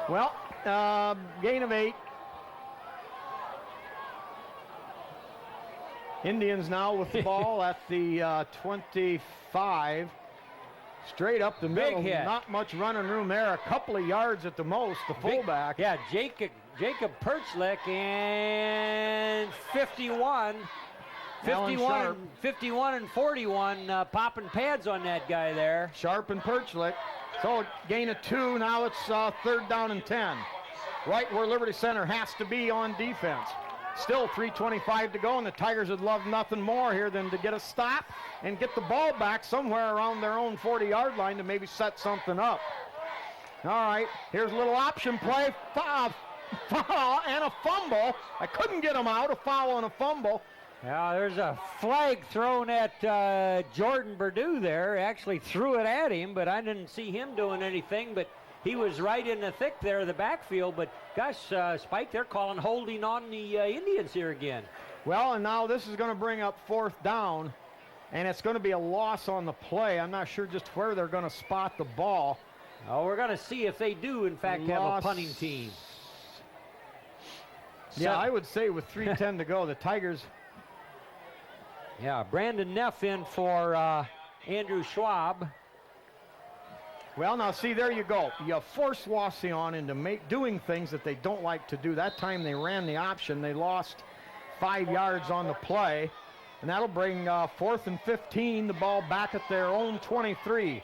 Well, gain of 8. Indians now with the ball at the 25. Straight up the middle. hit. Not much running room there. A couple of yards at the most, the fullback. Yeah, Jacob Perchlick, and 51 and 41 popping pads on that guy there. Sharp and Perchlick. So gain of 2. Now it's 3rd down and 10. Right where Liberty Center has to be on defense. Still 3:25 to go, and the Tigers would love nothing more here than to get a stop and get the ball back somewhere around their own 40-yard line to maybe set something up. All right, here's a little option play. Foul and a fumble. I couldn't get him out. A foul and a fumble. Yeah, there's a flag thrown at Jordan Perdue there. Actually threw it at him, but I didn't see him doing anything. But he was right in the thick there of the backfield. But gosh, Spike, they're calling holding on the Indians here again. Well, and now this is going to bring up 4th down, and it's going to be a loss on the play. I'm not sure just where they're going to spot the ball. Oh, we're going to see if they do, in fact, have a punting team. Yeah, I would say with 3:10 to go, the Tigers. Yeah, Brandon Neff in for Andrew Schwab. Well, now see, there you go. You force Wauseon into doing things that they don't like to do. That time they ran the option. They lost 5 yards on the play, and that'll bring 4th and 15, the ball back at their own 23.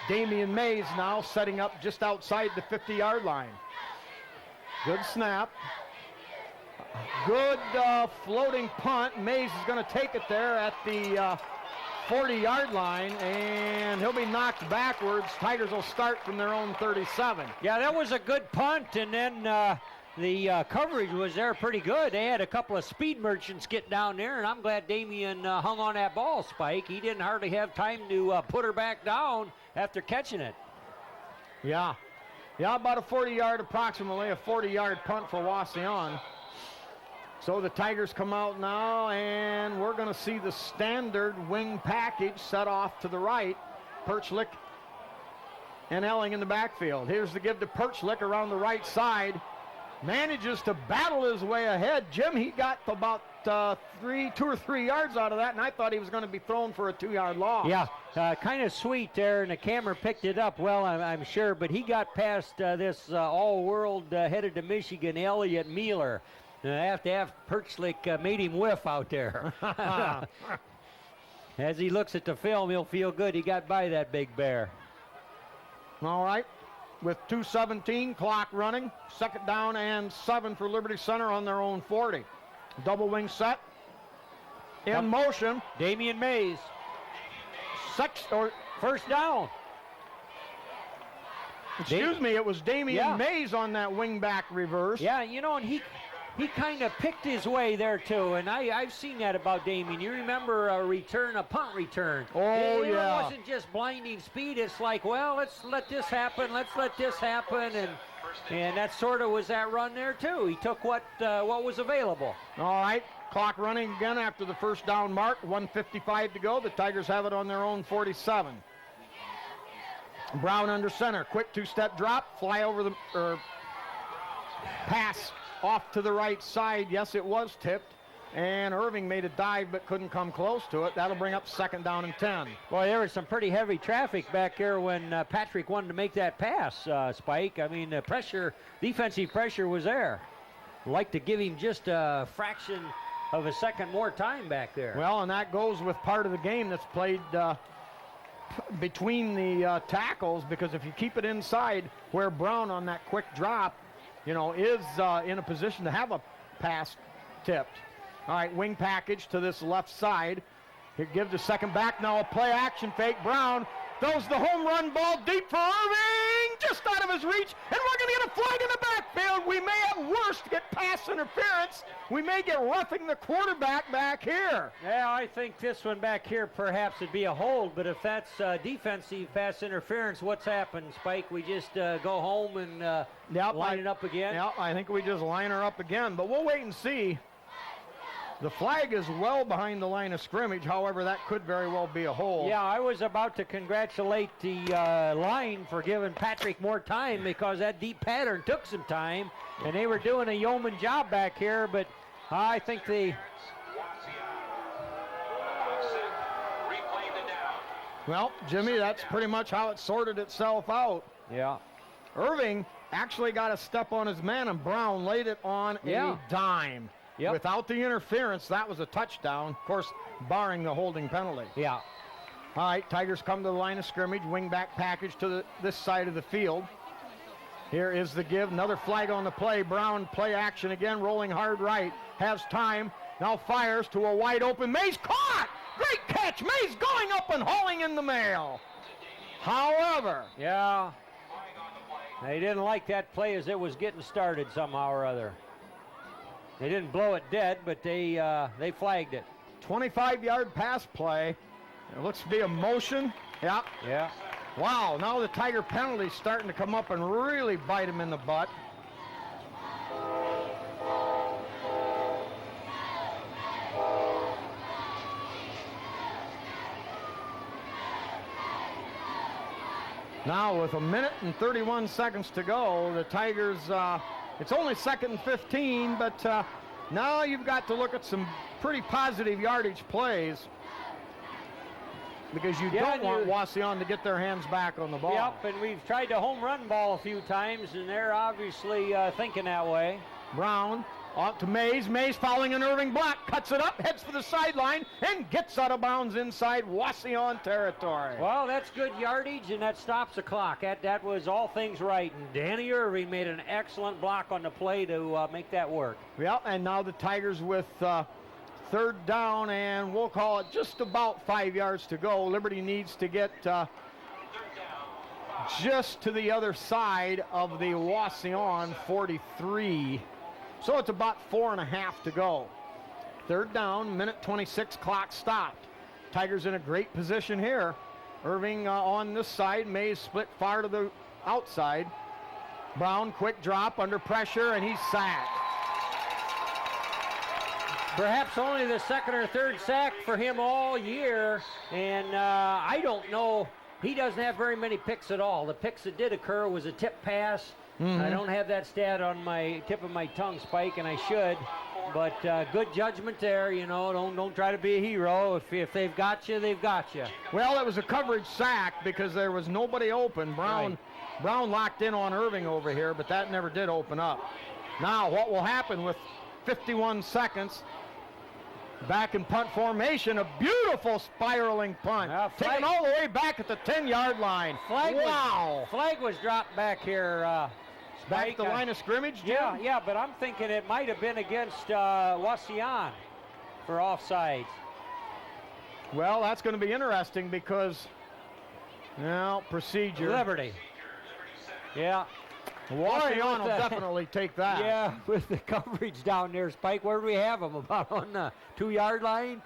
Damian Mays now setting up just outside the 50-yard line. Good snap. Good floating punt. Mays is going to take it there at the 40-yard line, and he'll be knocked backwards. Tigers will start from their own 37. Yeah, that was a good punt, and then the coverage was there pretty good. They had a couple of speed merchants get down there, and I'm glad Damian hung on that ball, Spike. He didn't hardly have time to put her back down after catching it. Yeah, about a 40-yard, approximately a 40-yard punt for Wauseon. So the Tigers come out now, and we're going to see the standard wing package set off to the right. Perchlick and Elling in the backfield. Here's the give to Perchlick around the right side. Manages to battle his way ahead. Jim, he got about 2 or 3 yards out of that, and I thought he was going to be thrown for a 2-yard loss. Yeah, kind of sweet there, and the camera picked it up well, I'm sure, but he got past this all-world headed to Michigan, Elliott Mueller. Have to have Perchlick made him whiff out there. As he looks at the film, he'll feel good. He got by that big bear. All right, with 2:17, clock running. 2nd down and 7 for Liberty Center on their own 40. Double wing set. In motion. Damian Mays. First down. Excuse me, it was Damian Mays on that wing back reverse. Yeah, you know, and he kind of picked his way there too, and I've seen that about Damian. You remember a punt return. Oh, It yeah. wasn't just blinding speed. It's like, well, let's let this happen, and that sort of was that run there too. He took what was available. All right, clock running again after the 1st down mark. 1:55 to go. The Tigers have it on their own 47. Brown under center. Quick 2-step drop. Fly over pass off to the right side. Yes, it was tipped. And Irving made a dive but couldn't come close to it. That'll bring up 2nd down and 10. Boy, there was some pretty heavy traffic back here when Patrick wanted to make that pass, Spike. I mean, defensive pressure was there. Like to give him just a fraction of a second more time back there. Well, and that goes with part of the game that's played between the tackles, because if you keep it inside where Brown on that quick drop, is in a position to have a pass tipped. All right, wing package to this left side. He gives the second back, now a play action fake. Brown throws the home run ball deep for Irving, just out of his reach, and we're going to get a flag in the backfield. We may at worst get pass interference. We may get roughing the quarterback back here. Yeah, I think this one back here perhaps would be a hold, but if that's defensive pass interference, what's happened, Spike? We just go home and line it up again? Yeah, I think we just line her up again, but we'll wait and see. The flag is well behind the line of scrimmage. However, that could very well be a hold. Yeah, I was about to congratulate the line for giving Patrick more time, because that deep pattern took some time, and they were doing a yeoman job back here, but I think Well, Jimmy, that's pretty much how it sorted itself out. Yeah. Irving actually got a step on his man, and Brown laid it on Yeah. a dime. Yep. Without the interference, that was a touchdown, of course, barring the holding penalty. Yeah. All right, Tigers come to the line of scrimmage, wing back package to this side of the field. Here is the give, another flag on the play. Brown play action again, rolling hard right, has time, now fires to a wide open. Mays caught! Great catch! Mays going up and hauling in the mail. However, Yeah. They didn't like that play as it was getting started somehow or other. They didn't blow it dead, but they flagged it. 25-yard pass play. It looks to be a motion. Yeah. Yeah. Wow, now the Tiger penalty's starting to come up and really bite him in the butt. Now with a minute and 31 seconds to go, the Tigers, it's only 2nd and 15, but now you've got to look at some pretty positive yardage plays, because you don't want Wauseon to get their hands back on the ball. Yep, and we've tried the home run ball a few times, and they're obviously thinking that way. Brown out to Mays. Mays following an Irving block, cuts it up, heads for the sideline, and gets out of bounds inside Wauseon territory. Well, that's good yardage, and that stops the clock. That was all things right, and Danny Irving made an excellent block on the play to make that work. Well, and now the Tigers with 3rd down, and we'll call it just about 5 yards to go. Liberty needs to get just to the other side of the Wauseon 43. So it's about 4.5 to go. 3rd down, minute 26, clock stopped. Tigers in a great position here. Irving on this side, Mays split far to the outside. Brown, quick drop, under pressure, and he's sacked. Perhaps only the 2nd or 3rd sack for him all year, and I don't know. He doesn't have very many picks at all. The picks that did occur was a tip pass. I don't have that stat on my tip of my tongue, Spike, and I should. But good judgment there, you know. Don't try to be a hero. If they've got you, they've got you. Well, it was a coverage sack because there was nobody open. Brown locked in on Irving over here, but that never did open up. Now, what will happen with 51 seconds? Back in punt formation, a beautiful spiraling punt. Taken all the way back at the 10-yard line. Flag was dropped back here. Back at the line of scrimmage, Jim? Yeah, but I'm thinking it might have been against Wauseon for offsides. Well, that's going to be interesting because, well, procedure. Liberty. Yeah. Wauseon will definitely take that. Yeah, with the coverage down there, Spike. Where do we have them? About on the 2-yard line?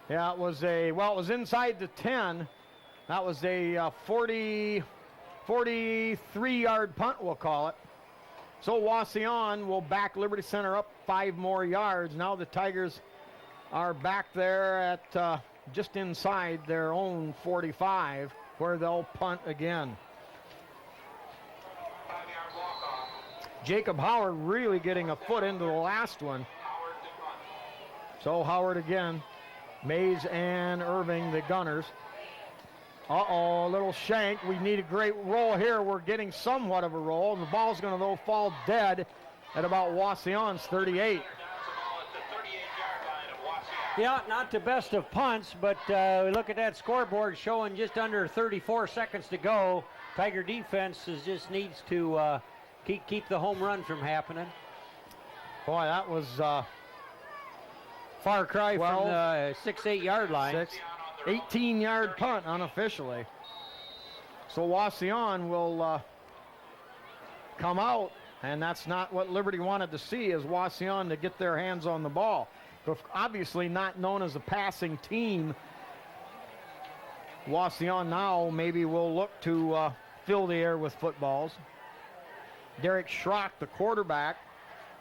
Yeah, it was inside the 10. That was a 43-yard punt, we'll call it. So Wauseon will back Liberty Center up 5 more yards. Now the Tigers are back there at just inside their own 45, where they'll punt again. Jacob Howard really getting a foot into the last one. So Howard again. Mays and Irving, the Gunners. Uh-oh, a little shank. We need a great roll here. We're getting somewhat of a roll. The ball's going to fall dead at about Wauseon's 38. Yeah, not the best of punts, but we look at that scoreboard showing just under 34 seconds to go. Tiger defense just needs to keep the home run from happening. Boy, that was far cry from the 6-8 yard line. 18-yard punt unofficially. So Wauseon will come out, and that's not what Liberty wanted to see, is Wauseon to get their hands on the ball. But obviously not known as a passing team. Wauseon now maybe will look to fill the air with footballs. Derek Schrock, the quarterback,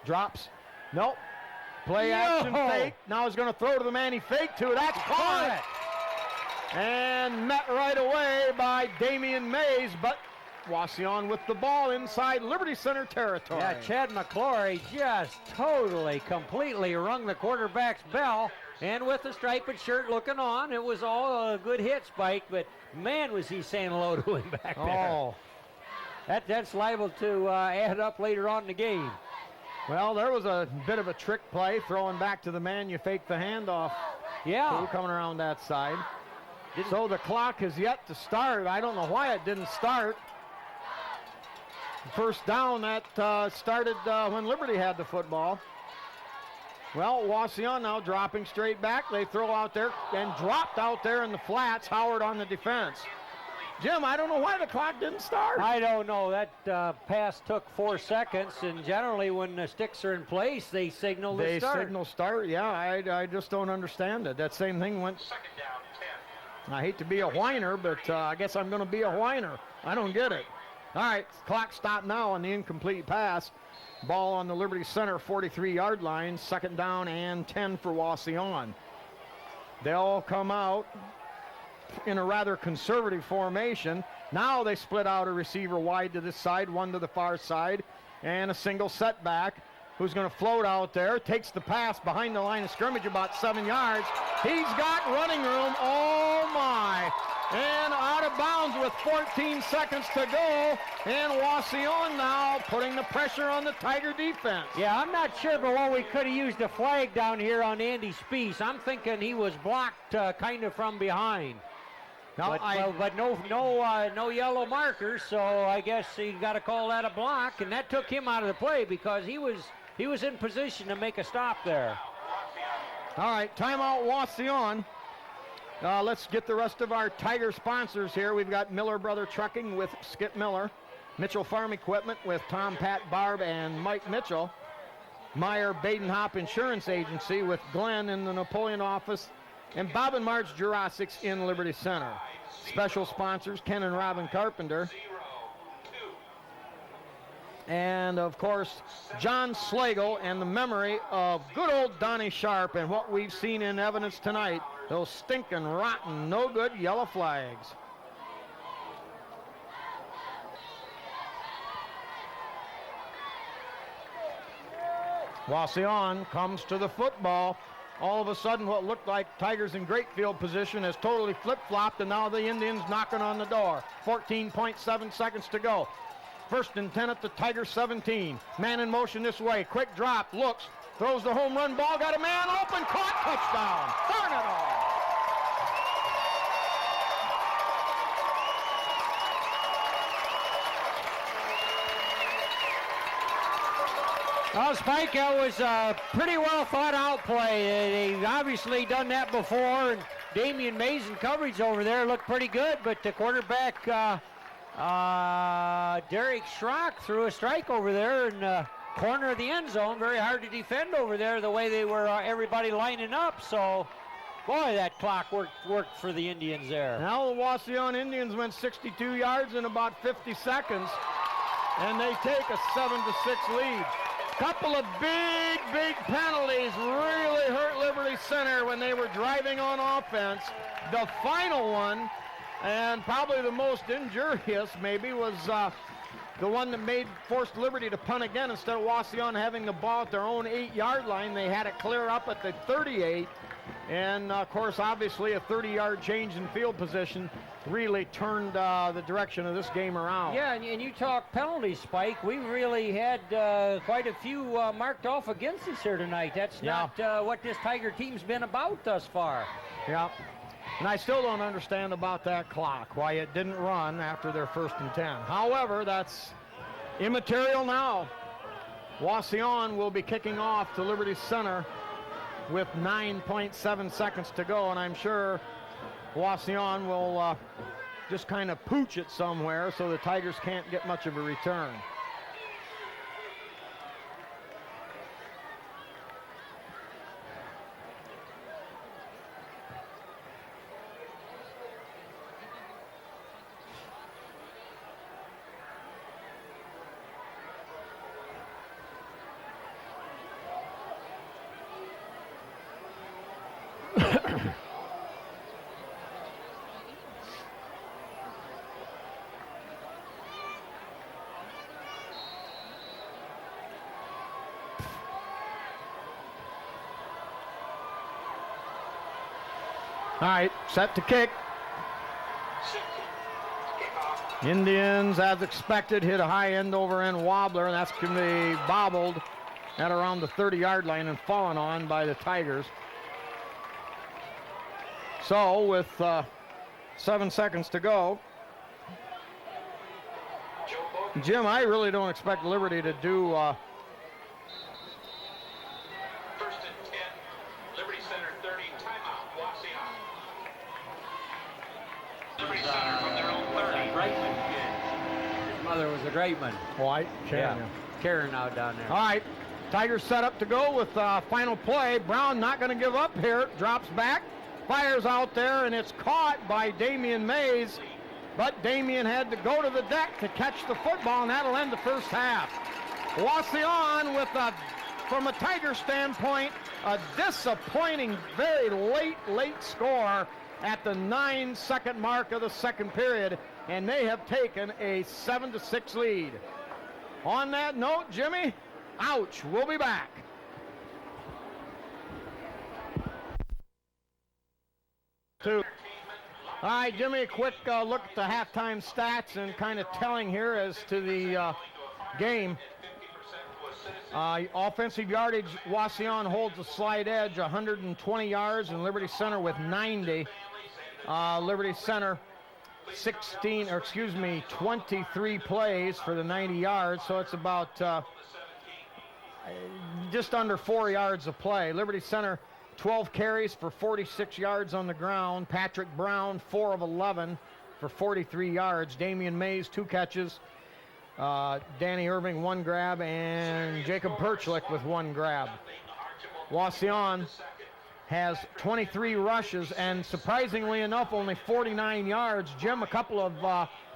drops. Nope. Play action fake. Now he's going to throw to the man he faked to. That's caught. And met right away by Damian Mays, but Wauseon with the ball inside Liberty Center territory. Yeah, Chad McClory just completely rung the quarterback's bell, and with the striped shirt looking on. It was all a good hit, Spike, but man, was he saying hello to him back there. Oh. That's liable to add up later on in the game. Well, there was a bit of a trick play, throwing back to the man. You fake the handoff. Yeah. Coming around that side. So the clock has yet to start. I don't know why it didn't start. First down, that started when Liberty had the football. Well, Wauseon now dropping straight back. They throw out there and dropped out there in the flats. Howard on the defense. Jim, I don't know why the clock didn't start. I don't know. That pass took 4 seconds, and generally when the sticks are in place, they signal the start. They signal start, yeah. I just don't understand it. That same thing went. Second down, 10. I hate to be a whiner, but I guess I'm going to be a whiner. I don't get it. All right, clock stopped now on the incomplete pass. Ball on the Liberty Center 43-yard line. Second down and 10 for Wauseon. They'll come out in a rather conservative formation. Now they split out a receiver wide to this side, one to the far side, and a single setback. Who's going to float out there, takes the pass behind the line of scrimmage about 7 yards. He's got running room, oh my. And out of bounds with 14 seconds to go. And Wauseon now putting the pressure on the Tiger defense. Yeah, I'm not sure, but well, we could have used a flag down here on Andy Spees. I'm thinking he was blocked kind of from behind. No, but no yellow markers, so I guess you got to call that a block, and that took him out of the play because he was in position to make a stop there. All right, timeout Wauseon. Let's get the rest of our Tiger sponsors here. We've got Miller Brother Trucking with Skip Miller, Mitchell Farm Equipment with Tom, Pat, Barb, and Mike Mitchell, Meyer Badenhop Insurance Agency with Glenn in the Napoleon office, and Bob and Marge Jurassics in Liberty Center. Special sponsors, Ken and Robin Carpenter. And, of course, John Slagle and the memory of good old Donnie Sharp and what we've seen in evidence tonight, those stinking, rotten, no good yellow flags. Wauseon comes to the football. All of a sudden, what looked like Tigers in great field position has totally flip-flopped, and now the Indians knocking on the door. 14.7 seconds to go. First and 10 at the Tiger 17. Man in motion this way. Quick drop. Looks. Throws the home run ball. Got a man open. Caught. Touchdown. Darn it all. Well, Spike, that was a pretty well thought out play. They've obviously done that before, and Damian Mason coverage over there looked pretty good, but the quarterback, Derek Schrock, threw a strike over there in the corner of the end zone. Very hard to defend over there the way they were everybody lining up. So, boy, that clock worked for the Indians there. Now the Wauseon Indians went 62 yards in about 50 seconds, and they take a 7-6 lead. Couple of big penalties really hurt Liberty Center when they were driving on offense. The final one, and probably the most injurious maybe, was the one that forced Liberty to punt again. Instead of Wauseon having the ball at their own 8-yard line, they had it clear up at the 38. And, of course, obviously a 30-yard change in field position really turned the direction of this game around. Yeah, and you talk penalties, Spike. We really had quite a few marked off against us here tonight. That's not what this Tiger team's been about thus far. Yeah, and I still don't understand about that clock, why it didn't run after their 1st and 10. However, that's immaterial now. Wauseon will be kicking off to Liberty Center with 9.7 seconds to go, and I'm sure Wauseon will just kind of pooch it somewhere so the Tigers can't get much of a return. All right, set to kick. Indians, as expected, hit a high end-over-end wobbler, and that's going to be bobbled at around the 30-yard line and fallen on by the Tigers. So, with 7 seconds to go, Jim, I really don't expect Liberty to do... First and 10, Liberty Center 30, timeout, Wauseon. Liberty Center from their own 30. Greatman kid. His mother was a Greatman. White, Yeah. Karen out down there. All right, Tigers set up to go with final play. Brown not going to give up here. Drops back, fires out there, and it's caught by Damian Mays. But Damian had to go to the deck to catch the football, and that'll end the first half. Wauseon with from a Tiger standpoint, a disappointing, very late score at the 9-second mark of the second period, and they have taken a 7-6 lead. On that note, Jimmy, ouch, we'll be back. All right, Jimmy, a quick look at the halftime stats and kind of telling here as to the game. Offensive yardage, Wauseon holds a slight edge, 120 yards, and Liberty Center with 90. Liberty Center 23 plays for the 90 yards, so it's about just under 4 yards of play. Liberty Center 12 carries for 46 yards on the ground. Patrick Brown 4 of 11 for 43 yards. Damian Mays 2 catches. Danny Irving 1 grab, and Jacob Perchlik with 1 grab. Wauseon has 23 rushes, and surprisingly enough, only 49 yards. Jim, a couple of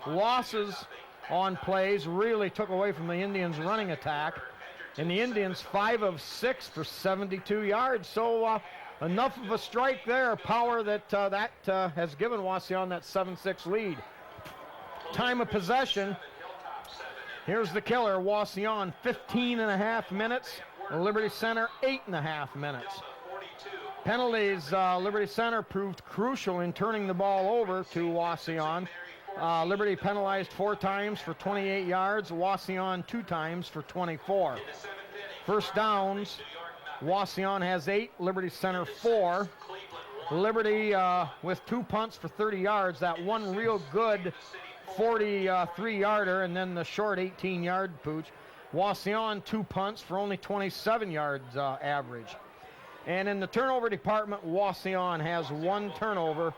losses on plays really took away from the Indians' running attack. And the Indians 5 of 6 for 72 yards. So enough of a strike there, power that has given Wauseon that 7-6 lead. Time of possession. Here's the killer. Wauseon 15.5 minutes. Liberty Center 8.5 minutes. Penalties, Liberty Center proved crucial in turning the ball over to Wauseon. Liberty penalized 4 times for 28 yards. Wauseon 2 times for 24. First downs, Wauseon has 8. Liberty Center 4. Liberty with 2 punts for 30 yards. That one real good 43-yarder, and then the short 18-yard pooch. Wauseon 2 punts for only 27 yards average. And in the turnover department, Wauseon has 1 turnover.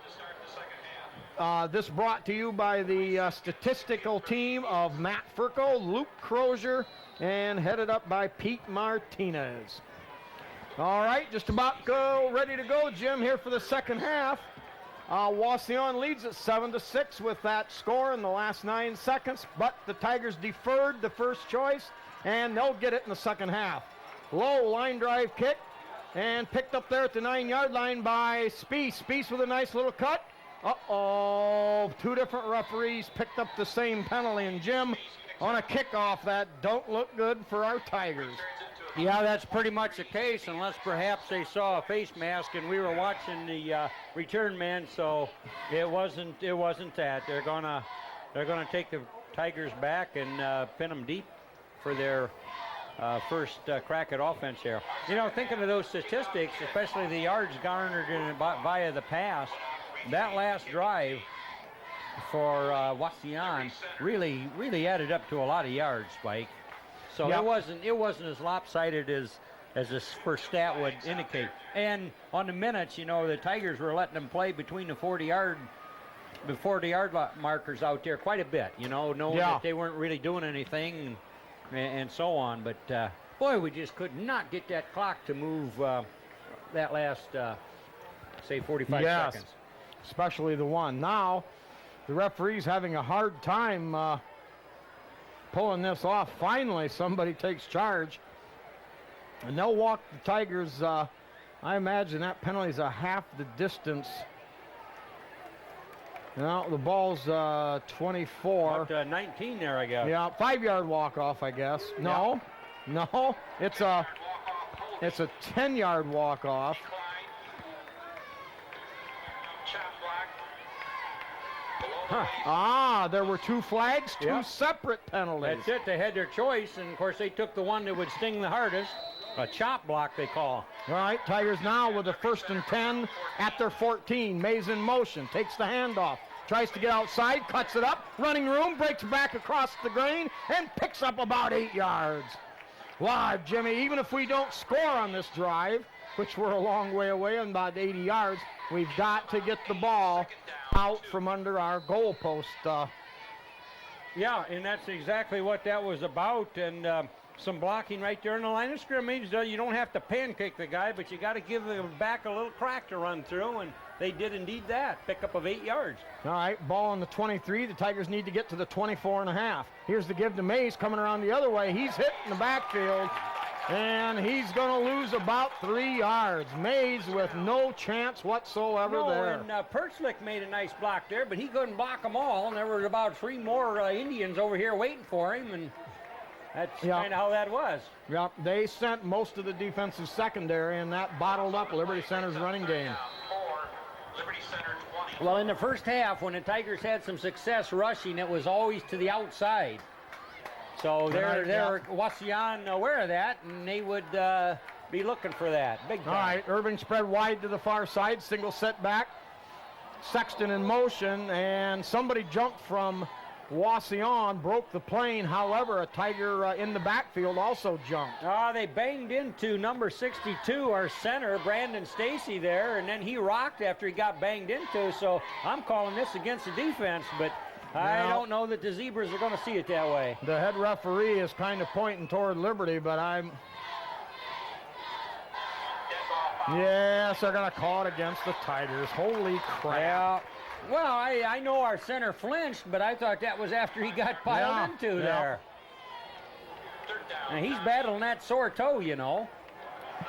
This brought to you by the statistical team of Matt Furco, Luke Crozier, and headed up by Pete Martinez. All right, just about ready to go, Jim, here for the second half. Wauseon leads at 7-6 with that score in the last 9 seconds, but the Tigers deferred the first choice, and they'll get it in the second half. Low line drive kick, and picked up there at the 9-yard line by Speece. Speece with a nice little cut. Uh-oh, 2 different referees picked up the same penalty, and Jim, on a kickoff, that don't look good for our Tigers. Yeah, that's pretty much the case, unless perhaps they saw a face mask and we were watching the return man, so it wasn't that. They're gonna take the Tigers back and pin them deep for their first crack at offense here. You know, thinking of those statistics, especially the yards garnered via the pass, that last drive for Wauseon really added up to a lot of yards, Spike. So yep. it wasn't as lopsided as this first stat would indicate. And on the minutes, you know, the Tigers were letting them play between the 40-yard markers out there quite a bit. You know, knowing that they weren't really doing anything and so on. But boy, we just could not get that clock to move that last say 45 seconds. Especially the one. Now, the referee's having a hard time pulling this off. Finally, somebody takes charge, and they'll walk the Tigers. I imagine that penalty's a half the distance. Now, the ball's 24. About 19 there, I guess. Yeah, 5-yard walk-off, I guess. No, it's a 10-yard walk-off. There were 2 flags, 2 Yeah. separate penalties. That's it. They had their choice, and of course they took the one that would sting the hardest. A chop block, they call. All right, Tigers now with a 1st and 10 at their 14. Mays in motion, takes the handoff, tries to get outside, cuts it up, running room, breaks back across the grain, and picks up about 8 yards. Wow, Jimmy, even if we don't score on this drive, which we're a long way away on about 80 yards, we've got to get the ball out from under our goalpost. Yeah, and that's exactly what that was about, and some blocking right there in the line of scrimmage. You don't have to pancake the guy, but you got to give the back a little crack to run through, and they did indeed that. Pickup of 8 yards. All right, ball on the 23. The Tigers need to get to the 24.5. Here's the give to Mays coming around the other way. He's hit in the backfield, and he's going to lose about 3 yards. Mays with no chance whatsoever there. And Perchlik made a nice block there, but he couldn't block them all, and there were about 3 more Indians over here waiting for him, and that's kind of how that was. Yep, they sent most of the defensive secondary, and that bottled up Liberty Center's running game. 4, Liberty Center 20. Well, in the first half, when the Tigers had some success rushing, it was always to the outside. So they're Wauseon aware of that, and they would be looking for that. Big time. All right, Irving spread wide to the far side, single setback. Sexton in motion, and somebody jumped from Wauseon, broke the plane. However, a Tiger in the backfield also jumped. They banged into number 62, our center, Brandon Stacy there, and then he rocked after he got banged into. So I'm calling this against the defense, but I don't know that the Zebras are going to see it that way. The head referee is kind of pointing toward Liberty, but yes, they're going to call it against the Tigers. Holy crap. Yeah. Well, I know our center flinched, but I thought that was after he got piled into there. And he's battling that sore toe, you know.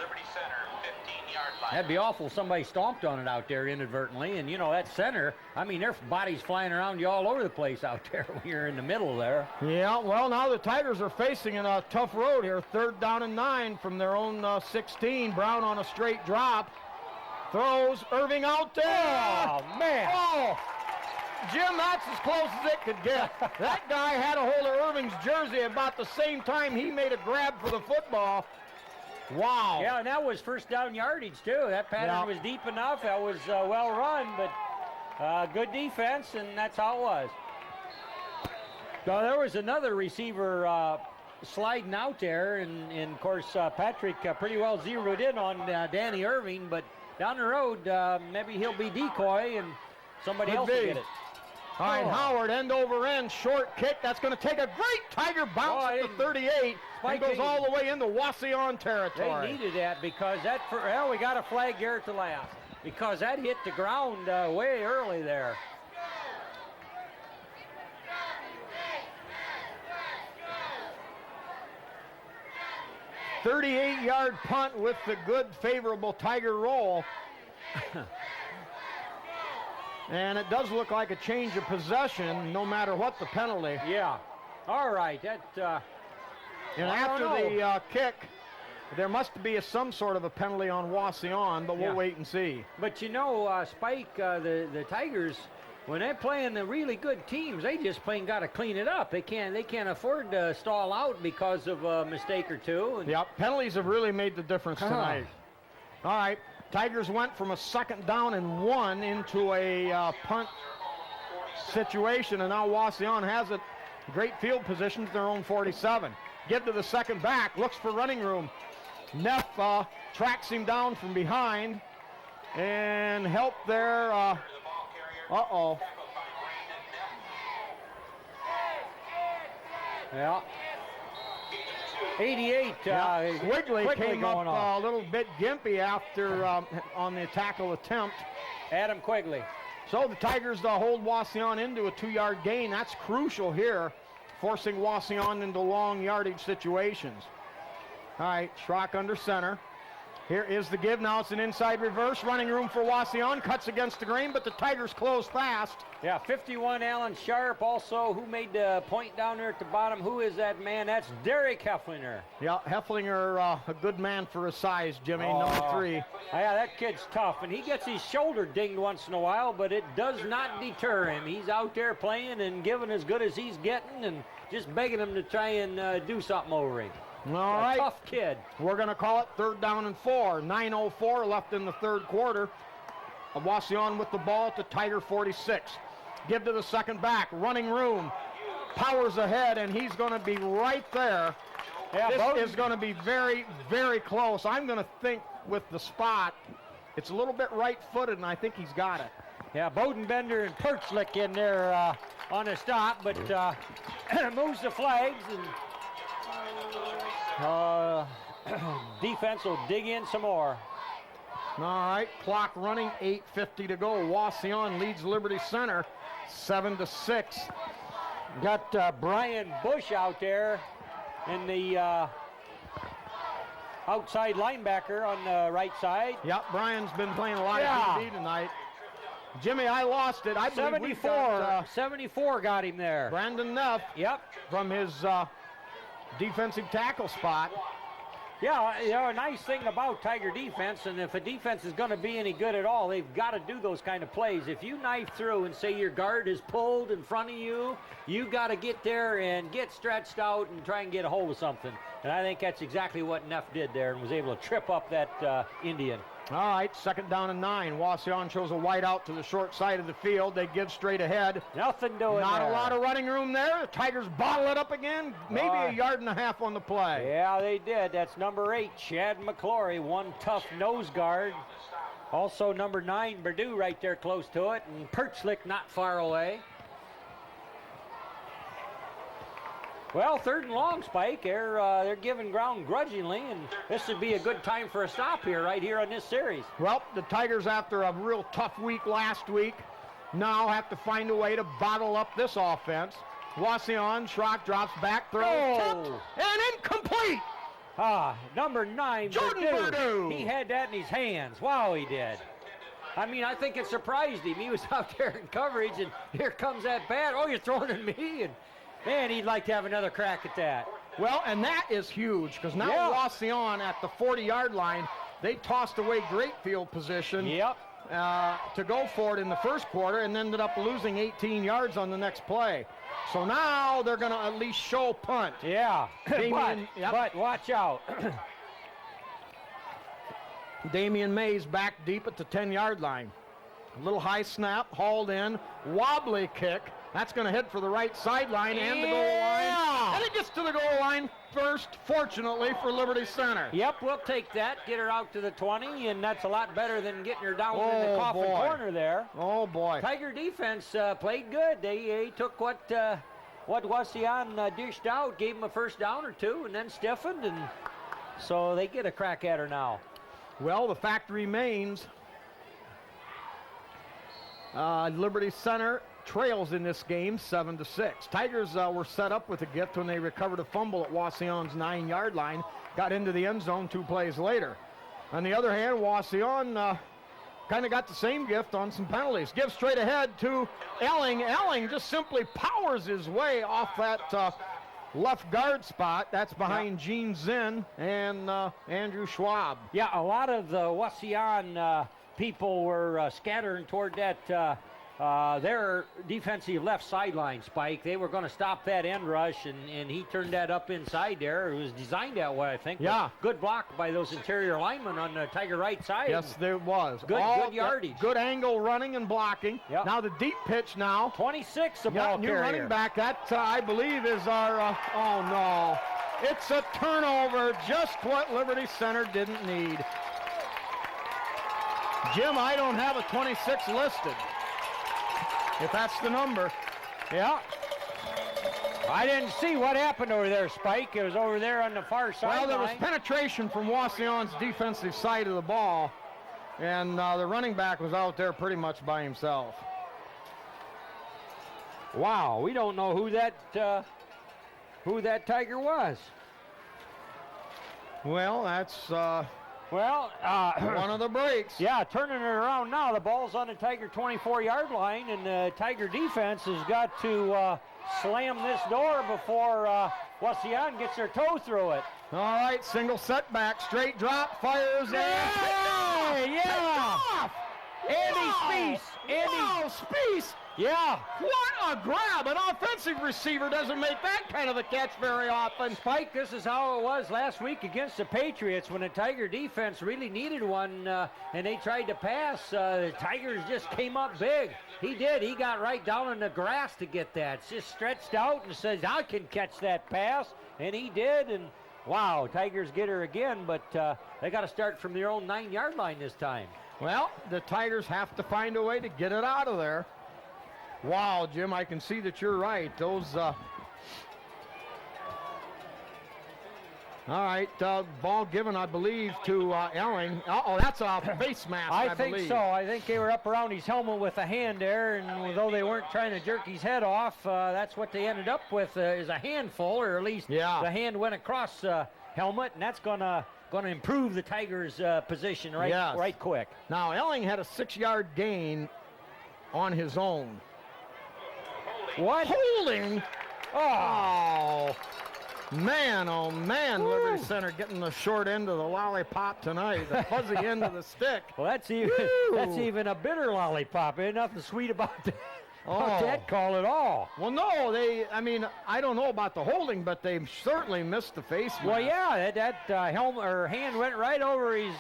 Liberty Center 15-yard line. That'd be awful if somebody stomped on it out there inadvertently. And, you know, that center, I mean, their bodies flying around you all over the place out there when you're in the middle there. Yeah, well, now the Tigers are facing a tough road here. 3rd down and 9 from their own 16. Brown on a straight drop. Throws Irving out there. Oh, man. Oh, Jim, that's as close as it could get. That guy had a hold of Irving's jersey about the same time he made a grab for the football. Wow. Yeah, and that was 1st down yardage, too. That pattern was deep enough. That was well run, but good defense, and that's how it was. So there was another receiver sliding out there, and of course, Patrick pretty well zeroed in on Danny Irving, but down the road, maybe he'll be decoy, and somebody else will get it. All right, Howard, end over end, short kick. That's going to take a great Tiger bounce at the 38 and goes all the way into Wauseon territory. They needed that because we got a flag here at the last because that hit the ground way early there. "38-yard punt with the good, favorable Tiger roll." And it does look like a change of possession, no matter what the penalty. Yeah. All right. And after the kick, there must be some sort of a penalty on Wauseon, but we'll wait and see. But you know, Spike, the Tigers, when they're playing the really good teams, they just plain got to clean it up. They can't afford to stall out because of a mistake or two. And penalties have really made the difference tonight. All right. Tigers went from a 2nd down and 1 into a punt situation, and now Wauseon has it. Great field position to their own 47. Get to the second back, looks for running room. Neff tracks him down from behind, and help there. Uh-oh. Yeah. 88. Quigley came up a little bit gimpy after on the tackle attempt. Adam Quigley. So the Tigers hold Wauseon into a 2-yard gain. That's crucial here, forcing Wauseon into long yardage situations. All right, Schrock under center. Here is the give. Now it's an inside reverse. Running room for Wauseon. Cuts against the grain, but the Tigers close fast. Yeah, 51 Alan Sharp also, who made the point down there at the bottom. Who is that man? That's Derek Hefflinger. Yeah, Hefflinger, a good man for his size, Jimmy, number 3. Yeah, that kid's tough, and he gets his shoulder dinged once in a while, but it does not deter him. He's out there playing and giving as good as he's getting and just begging him to try and do something over him. All right. Tough kid. We're going to call it 3rd down and 4. 9:04 left in the 3rd quarter. Wauseon with the ball at the Tiger 46. Give to the second back. Running room. Powers ahead, and he's going to be right there. Yeah, This is going to be very, very close. I'm going to think with the spot, it's a little bit right-footed, and I think he's got it. Yeah, Bodenbender and Perchlick in there on a stop, but moves the flags, and defense will dig in some more. All right, clock running, 8:50 to go. Wauseon leads Liberty Center 7-6. Got Brian Bush out there in the outside linebacker on the right side. Yep, Brian's been playing a lot of DB tonight. Jimmy, I lost it. I believe 74, we got, 74 got him there. Brandon Neff. Yep. From his defensive tackle spot. Yeah, you know, a nice thing about Tiger defense, and if a defense is going to be any good at all, they've got to do those kind of plays. If you knife through and say your guard is pulled in front of you, you got to get there and get stretched out and try and get a hold of something. And I think that's exactly what Neff did there and was able to trip up that Indian. All right, 2nd down and 9. Wauseon shows a wide out to the short side of the field. They give straight ahead. Nothing doing Not there. a lot of running room there. The Tigers bottle it up again. Maybe a yard and a half on the play. Yeah, they did. That's number 8, Chad McClory, one tough nose guard. Also number 9, Purdue right there close to it, and Perchlick not far away. Well, 3rd and long, Spike. They're giving ground grudgingly, and this would be a good time for a stop here, right here on this series. Well, the Tigers, after a real tough week last week, now have to find a way to bottle up this offense. Wauseon, Schrock drops back, throw, tipped, and incomplete. Number 9, Jordan Purdue. He had that in his hands. Wow, he did. I mean, I think it surprised him. He was out there in coverage, and here comes that bat. Oh, you're throwing at me, and man, he'd like to have another crack at that. Well, and that is huge, because now Wauseon at the 40-yard line, they tossed away great field position to go for it in the first quarter and ended up losing 18 yards on the next play. So now they're going to at least show punt. Yeah, Damian, but watch out. Damian Mays back deep at the 10-yard line. A little high snap, hauled in, wobbly kick. That's going to hit for the right sideline and the goal line. And it gets to the goal line first, fortunately, for Liberty Center. Yep, we'll take that. Get her out to the 20, and that's a lot better than getting her down in the coffin corner there. Oh, boy. Tiger defense played good. They took what Wauseon dished out, gave them a first down or two, and then stiffened, and so they get a crack at her now. Well, the fact remains, Liberty Center trails in this game 7-6. Tigers were set up with a gift when they recovered a fumble at Wauseon's 9-yard line, got into the end zone 2 plays later. On the other hand, Wauseon kind of got the same gift on some penalties. Give straight ahead to Elling. Elling just simply powers his way off that left guard spot. That's behind Gene Zinn and Andrew Schwab. Yeah, a lot of the Wauseon people were scattering toward that their defensive left sideline, Spike. They were going to stop that end rush, and he turned that up inside there. It was designed that way, I think. Yeah. Good block by those interior linemen on the Tiger right side. Yes, there was. Good yardage. Good angle running and blocking. Yep. Now the deep pitch now. 26, the ball new carrier. running back. That, I believe, is our, oh, no. It's a turnover, just what Liberty Center didn't need. Jim, I don't have a 26 listed, if that's the number. Yeah. I didn't see what happened over there, Spike. It was over there on the far side. Well, there was penetration from Wauseon's defensive side of the ball, and the running back was out there pretty much by himself. Wow, we don't know who that Tiger was. Well, that's Well, One of the breaks. yeah, turning it around now. The ball's on the Tiger 24-yard line, and the Tiger defense has got to slam this door before Wauseon gets their toe through it. All right, single setback, straight drop, fires. Yeah! Andy Spiess. Wow, Spiess. Yeah. What a grab. An offensive receiver doesn't make that kind of a catch very often. Spike, this is how it was last week against the Patriots when the Tiger defense really needed one and they tried to pass. The Tigers just came up big. He did. He got right down in the grass to get that. It's just stretched out and says, I can catch that pass. And he did. And wow, Tigers get her again, but they got to start from their own 9-yard line this time. Well, the Tigers have to find a way to get it out of there. Wow, Jim, I can see that you're right. Those, all right, ball given, I believe, to Elling. Uh-oh, that's a face mask, I think believe. so. I think they were up around his helmet with a hand there, and although they weren't trying to jerk his head off, that's what they ended up with is a handful, or at least the hand went across helmet, and that's going to improve the Tigers' position right quick. Now, Elling had a 6-yard gain on his own. What? Holding? Oh, man, Liberty Center getting the short end of the lollipop tonight, the fuzzy end of the stick. Well, that's even a bitter lollipop. Ain't nothing sweet about that call at all. Well, no, I don't know about the holding, but they certainly missed the face mask. Well, yeah, that helmet or hand went right over his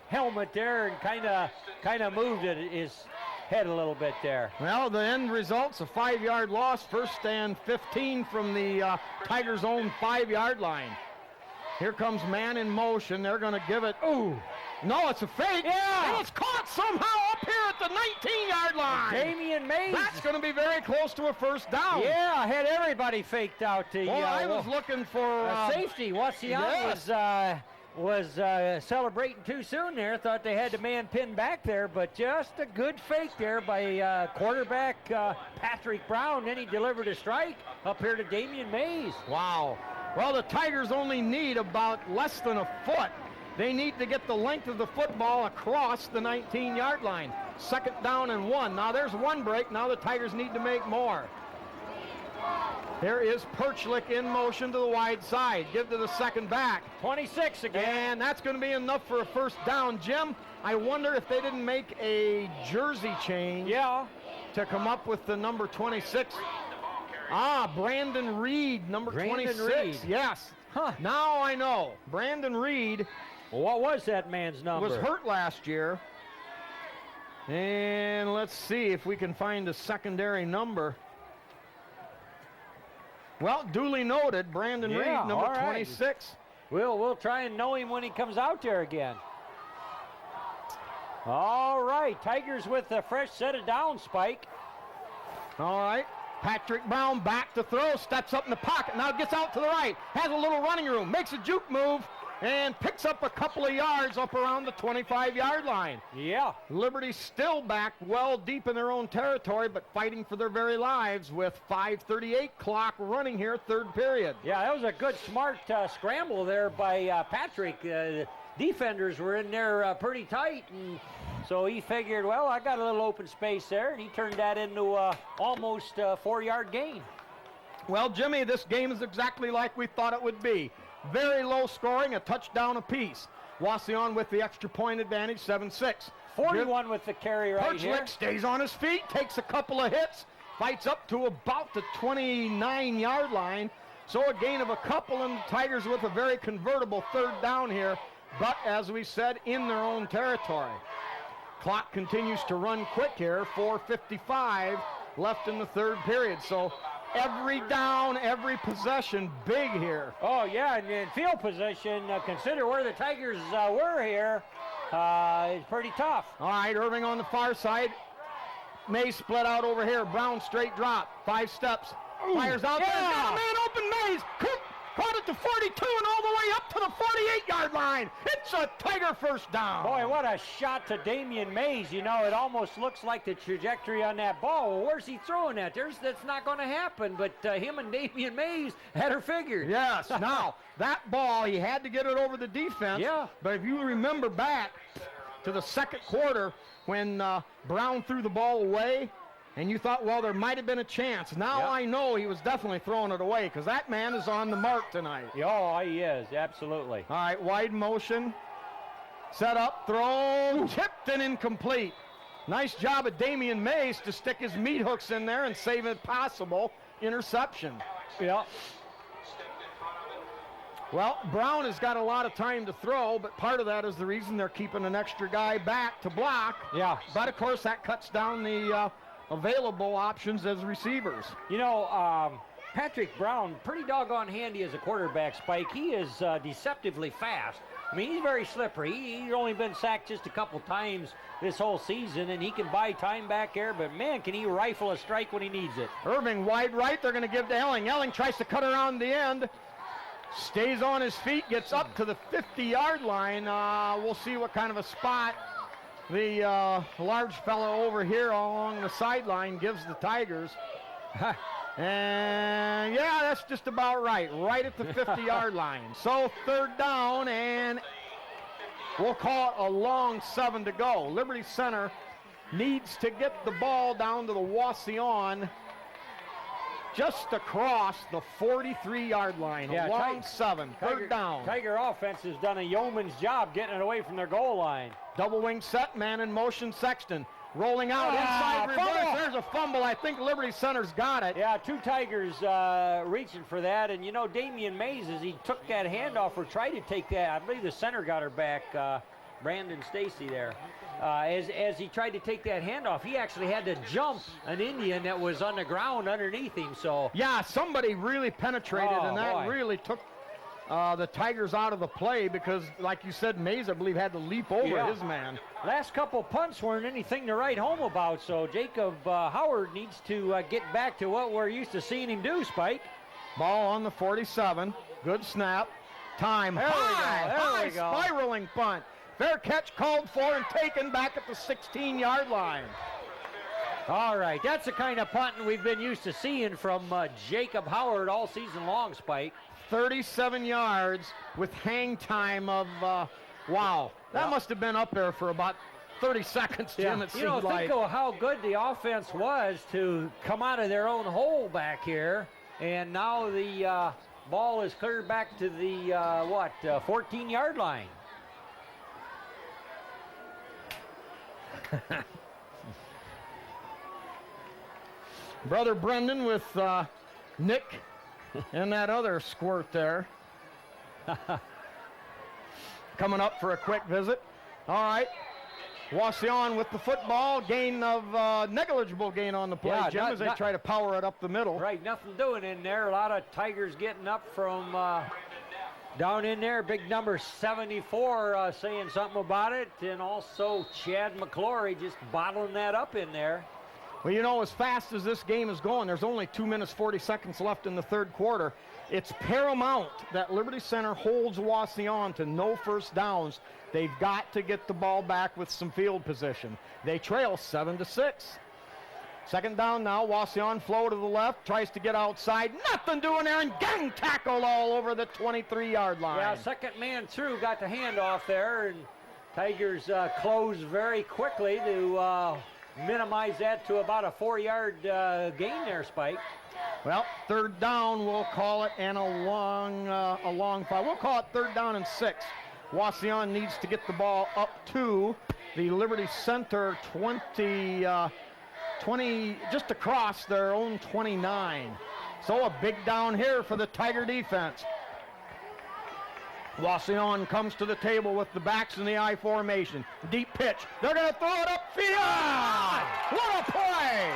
helmet there and kind of moved his head a little bit there. Well, the end result's a 5-yard loss, first and 15 from the Tigers' own 5-yard line. Here comes man in motion. They're going to give it. Ooh. No, it's a fake. Yeah. And it's caught somehow up here at the 19-yard line. Damian Mays. That's going to be very close to a first down. Yeah, I had everybody faked out. I was looking for safety. Wauseon was celebrating too soon there. Thought they had the man pinned back there, but just a good fake there by quarterback Patrick Brown. Then he delivered a strike up here to Damian Mays. Wow. Well, the Tigers only need about less than a foot. They need to get the length of the football across the 19-yard line. 2nd down and 1. Now there's one break. Now the Tigers need to make more. There is Perchlik in motion to the wide side. Give to the second back. 26 again. And that's going to be enough for a first down. Jim, I wonder if they didn't make a jersey change to come up with the number 26. Brandon Reed, number 26. Reed. Yes. Huh. Now I know. Brandon Reed. What was that man's number? Was hurt last year. And let's see if we can find a secondary number. Well, duly noted, Brandon Reed, number 26. We'll try and know him when he comes out there again. All right, Tigers with a fresh set of downs, Spike. All right, Patrick Brown back to throw, steps up in the pocket, now gets out to the right, has a little running room, makes a juke move, and picks up a couple of yards up around the 25-yard line. Yeah. Liberty still back well deep in their own territory, but fighting for their very lives with 5:38 clock running here, 3rd period. Yeah, that was a good, smart scramble there by Patrick. Defenders were in there pretty tight, and so he figured, well, I got a little open space there, and he turned that into almost a 4-yard gain. Well, Jimmy, this game is exactly like we thought it would be. Very low scoring, a touchdown apiece. Wauseon with the extra point advantage, 7-6. 41 with the carry right here. Perchlik stays on his feet, takes a couple of hits, fights up to about the 29-yard line. So a gain of a couple, and the Tigers with a very convertible 3rd down here. But as we said, in their own territory. Clock continues to run quick here, 4:55 left in the 3rd period. So every down, every possession, big here. Oh, yeah, and in field position, consider where the Tigers were here. It's pretty tough. All right, Irving on the far side. Mays split out over here. Brown straight drop, 5 steps. Fires out there. Got a man open, Mays. Caught it to 42 and all the way up to the 48-yard line. It's a Tiger first down. Boy, what a shot to Damian Mays. You know, it almost looks like the trajectory on that ball. Well, where's he throwing that? That's not going to happen, but him and Damian Mays had her figured. Yes. Now, that ball, he had to get it over the defense. Yeah. But if you remember back to the second quarter when Brown threw the ball away, and you thought, well, there might have been a chance. Now Yep. I know he was definitely throwing it away because that man is on the mark tonight. Oh, he is, absolutely. All right, wide motion. Set up, throw, tipped and incomplete. Nice job of Damian Mays to stick his meat hooks in there and save a possible interception. Yeah. Well, Brown has got a lot of time to throw, but part of that is the reason they're keeping an extra guy back to block. Yeah. But, of course, that cuts down the available options as receivers. You know, Patrick Brown, pretty doggone handy as a quarterback, Spike. He is deceptively fast. I mean, he's very slippery. He's only been sacked just a couple times this whole season, and he can buy time back there, but, man, can he rifle a strike when he needs it. Irving wide right, they're going to give to Elling. Elling tries to cut around the end. Stays on his feet, gets up to the 50-yard line. We'll see what kind of a spot the large fellow over here along the sideline gives the Tigers. And, yeah, that's just about right at the 50-yard line. So third down, and we'll call it a long 7 to go. Liberty Center needs to get the ball down to the Wauseon just across the 43-yard line. Yeah, a long 7, third down. Tiger offense has done a yeoman's job getting it away from their goal line. Double wing set, man in motion, Sexton. Rolling out inside reverse. Fumble. There's a fumble. I think Liberty Center's got it. Yeah, two Tigers reaching for that. And, you know, Damian Mays, as he took that handoff or tried to take that, I believe the center got her back, Brandon Stacy there. As he tried to take that handoff, he actually had to jump an Indian that was on the ground underneath him. So yeah, somebody really penetrated, and that boy. really took the Tigers out of the play because, like you said, Mays, I believe, had to leap over his man. Last couple punts weren't anything to write home about, so Jacob Howard needs to get back to what we're used to seeing him do, Spike. Ball on the 47. Good snap. Time. There we go. There we go. Spiraling punt. Fair catch called for and taken back at the 16-yard line. All right, that's the kind of punting we've been used to seeing from Jacob Howard all season long, Spike. 37 yards with hang time of, wow. That must have been up there for about 30 seconds, Jim, it seemed like. Think of how good the offense was to come out of their own hole back here. And now the ball is cleared back to the, 14-yard line. Brother Brendan with Nick and that other squirt there. Coming up for a quick visit. All right. Wauseon with the football. Gain of negligible gain on the play, Jim, as they try to power it up the middle. Right, nothing doing in there. A lot of Tigers getting up from down in there. Big number 74 saying something about it. And also Chad McClory just bottling that up in there. Well, you know, as fast as this game is going, there's only 2 minutes, 40 seconds left in the third quarter. It's paramount that Liberty Center holds Wauseon to no first downs. They've got to get the ball back with some field position. They trail 7-6. Second down now, Wauseon flow to the left, tries to get outside. Nothing doing there, and gang tackle all over the 23-yard line. Yeah, second man through, got the handoff there, and Tigers close very quickly to minimize that to about a 4-yard gain there, Spike. Well, third down, we'll call it, and a long five. We'll call it third down and 6. Wauseon needs to get the ball up to the Liberty Center 20, just across their own 29. So a big down here for the Tiger defense. Wauseon comes to the table with the backs in the I formation. Deep pitch. They're going to throw it upfield. What a play!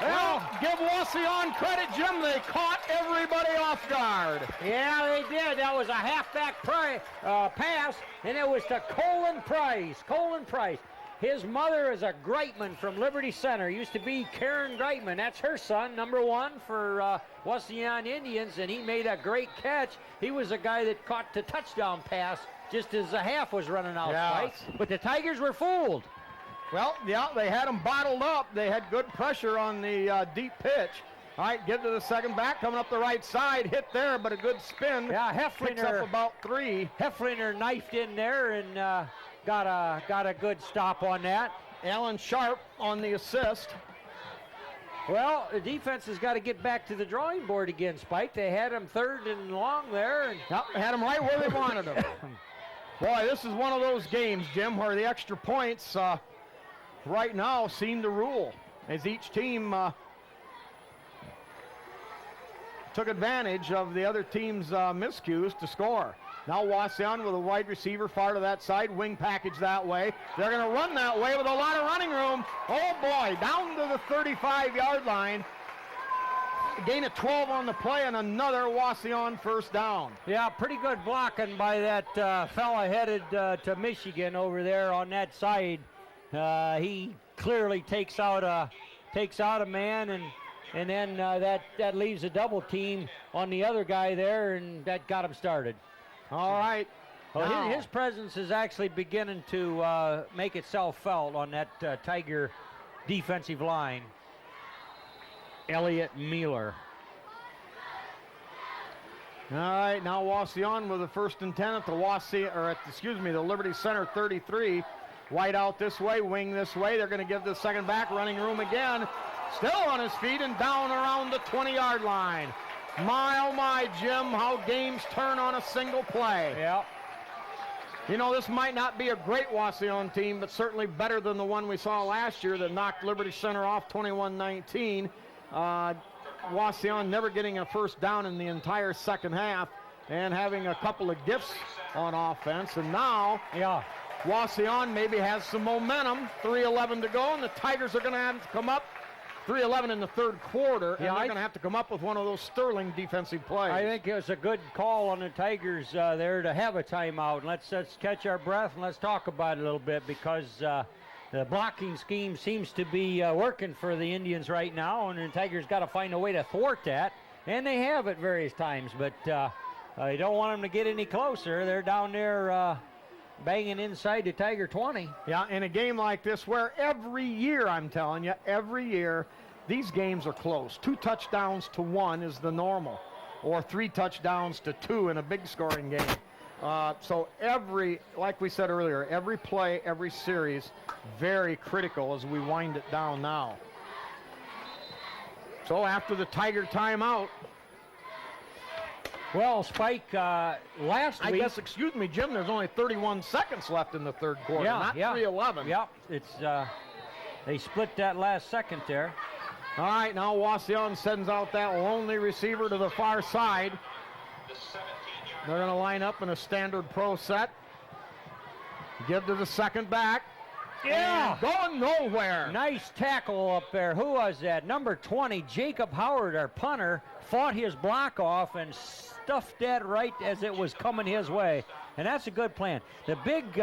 Well, give Wauseon credit, Jim. They caught everybody off guard. Yeah, they did. That was a halfback pass, and it was to Colin Price. Colin Price. His mother is a Greitman from Liberty Center. Used to be Karen Greitman. That's her son, number 1 for Wauseon Indians, and he made a great catch. He was a guy that caught the touchdown pass just as the half was running out, Spike. But the Tigers were fooled. Well, yeah, they had them bottled up. They had good pressure on the deep pitch. All right, get to the second back, coming up the right side, hit there, but a good spin. Yeah, Picks up about 3. Hefflinger knifed in there and got a good stop on that. Alan Sharp on the assist. Well, the defense has got to get back to the drawing board again, Spike. They had him 3rd and long there. And yep, had them right where they wanted them. Boy, this is one of those games, Jim, where the extra points right now seem to rule as each team took advantage of the other team's miscues to score. Now Wauseon with a wide receiver far to that side, wing package that way. They're going to run that way with a lot of running room. Oh boy, down to the 35-yard line. Gain of 12 on the play and another Wauseon first down. Yeah, pretty good blocking by that fella headed to Michigan over there on that side. He clearly takes out a man, and then that leaves a double team on the other guy there, and that got him started. All right. Well, his presence is actually beginning to make itself felt on that Tiger defensive line. Elliott Mueller. All right, now Wauseon with the 1st and 10 at the Liberty Center 33. Wide out this way, wing this way. They're going to give the second back running room again. Still on his feet and down around the 20-yard line. My, oh my, Jim, how games turn on a single play. Yeah. You know, this might not be a great Wauseon team, but certainly better than the one we saw last year that knocked Liberty Center off 21-19. Wauseon never getting a first down in the entire second half and having a couple of gifts on offense. And now, Wauseon maybe has some momentum. 3:11 to go, and the Tigers are going to have to come up. 3:11 in the third quarter, and they're going to have to come up with one of those sterling defensive plays. I think it was a good call on the Tigers there to have a timeout. Let's catch our breath and let's talk about it a little bit, because the blocking scheme seems to be working for the Indians right now, and the Tigers got to find a way to thwart that, and they have at various times, but you don't want them to get any closer. They're down there banging inside the Tiger 20. Yeah, in a game like this where every year, I'm telling you, every year, these games are close. 2 touchdowns to 1 is the normal, or 3 touchdowns to 2 in a big scoring game. So like we said earlier, every play, every series, very critical as we wind it down now. So after the Tiger timeout, well, Spike, last week... excuse me, Jim, there's only 31 seconds left in the third quarter, not 3:11. Yeah, it's, they split that last second there. All right, now Wauseon sends out that lonely receiver to the far side. They're going to line up in a standard pro set. Give to the second back. Yeah. And going nowhere. Nice tackle up there. Who was that? Number 20, Jacob Howard, our punter, fought his block off and stuffed that right as it was coming his way. And that's a good plan. The big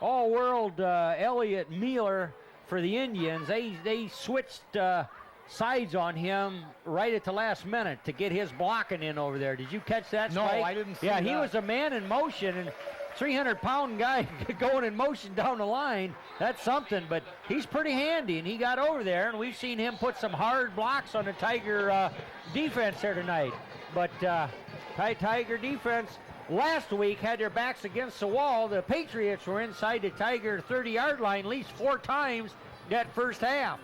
all-world Elliott Mueller for the Indians, they switched sides on him right at the last minute to get his blocking in over there. Did you catch that, Spike? No, I didn't see that. Yeah, he was a man in motion, and 300-pound guy going in motion down the line, that's something, but he's pretty handy, and he got over there, and we've seen him put some hard blocks on the Tiger defense there tonight. But Tiger defense last week had their backs against the wall. The Patriots were inside the Tiger 30-yard line at least 4 times that first half.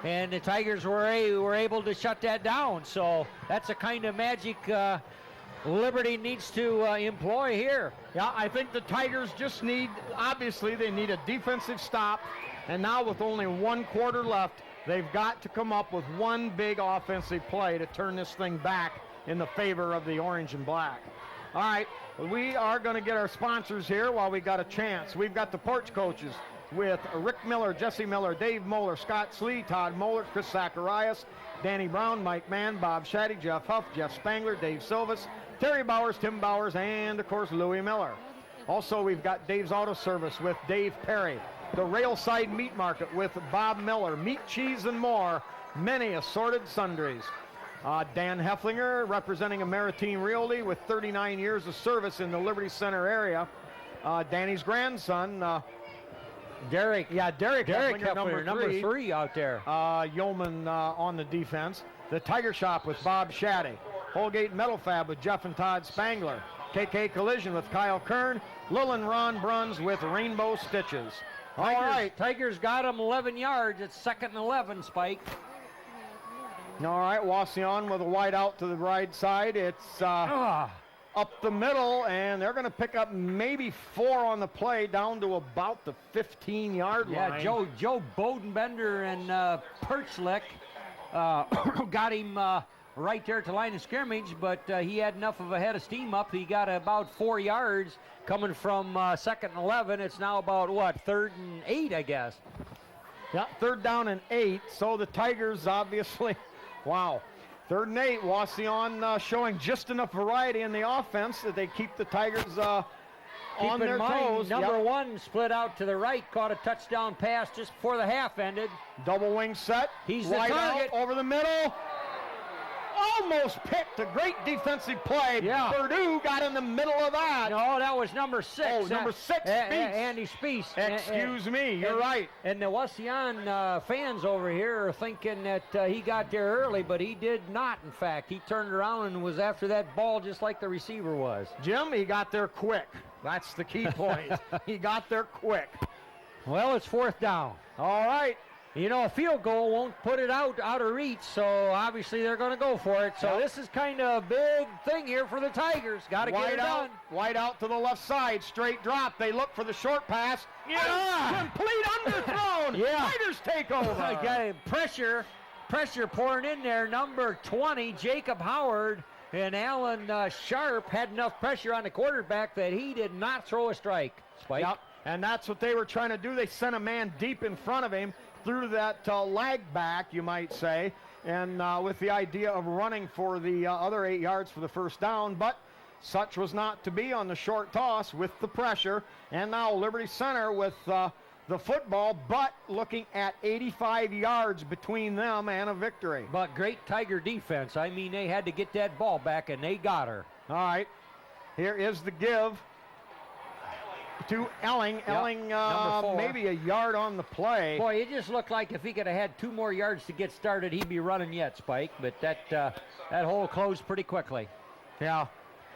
And the Tigers were able to shut that down. So that's a kind of magic Liberty needs to employ here. Yeah, I think the Tigers just obviously they need a defensive stop. And now with only 1 quarter left, they've got to come up with one big offensive play to turn this thing back in the favor of the orange and black. All right, we are going to get our sponsors here while we got a chance. We've got the porch coaches with Rick Miller, Jesse Miller, Dave Moeller, Scott Slee, Todd Moeller, Chris Zacharias, Danny Brown, Mike Mann, Bob Shaddy, Jeff Huff, Jeff Spangler, Dave Silvis, Terry Bowers, Tim Bowers, and, of course, Louie Miller. Also, we've got Dave's Auto Service with Dave Perry. the Railside Meat Market with Bob Miller. Meat, cheese, and more. Many assorted sundries. Dan Hefflinger, representing Ameritine Realty with 39 years of service in the Liberty Center area. Danny's grandson, Derek. yeah, Derek Hefflinger, Hefflinger, number three out there. Yeoman on the defense. The Tiger Shop with Bob Shaddy. Holgate Metal Fab with Jeff and Todd Spangler. KK Collision with Kyle Kern. Lil and Ron Bruns with Rainbow Stitches. All right. Tigers got him 11 yards. It's 2nd and 11, Spike. All right, Wauseon with a wide out to the right side. It's up the middle, and they're going to pick up maybe 4 on the play down to about the 15-yard line. Yeah, Joe Bodenbender and Perchlick got him right there at the line of scrimmage, but he had enough of a head of steam up. He got about 4 yards coming from 2nd and 11. It's now about, what, 3rd and 8, I guess. Yeah, 3rd down and 8. So the Tigers obviously, wow. 3rd and 8, Wauseon showing just enough variety in the offense that they keep the Tigers on their toes. Number 1 split out to the right, caught a touchdown pass just before the half ended. Double wing set. He's the wide target. Out over the middle. Almost picked. A great defensive play. Yeah. Purdue got in the middle of that. No, that was number 6. Oh, number 6, Speaks. Andy Speaks. Excuse me, you're right. And the Wauseon fans over here are thinking that he got there early, but he did not, in fact. He turned around and was after that ball just like the receiver was. Jim, he got there quick. That's the key point. He got there quick. Well, it's 4th down. All right. You know, a field goal won't put it out of reach, so obviously they're going to go for it. So This is kind of a big thing here for the Tigers. Got to get it done. Wide out to the left side, straight drop. They look for the short pass. Yeah. Complete underthrown. Yeah. Tigers take over. Got pressure pouring in there. Number 20, Jacob Howard, and Alan Sharp had enough pressure on the quarterback that he did not throw a strike. Spike. Yep. And that's what they were trying to do. They sent a man deep in front of him through that lag back, you might say, and with the idea of running for the other 8 yards for the first down, but such was not to be on the short toss with the pressure. And now Liberty Center with the football, but looking at 85 yards between them and a victory. But great Tiger defense. I mean, they had to get that ball back, and they got her. All right, here is the give to Elling. Yep. Elling Number 4. maybe a yard on the play. Boy, it just looked like if he could have had 2 more yards to get started, he'd be running yet, Spike. But that hole closed pretty quickly. Yeah.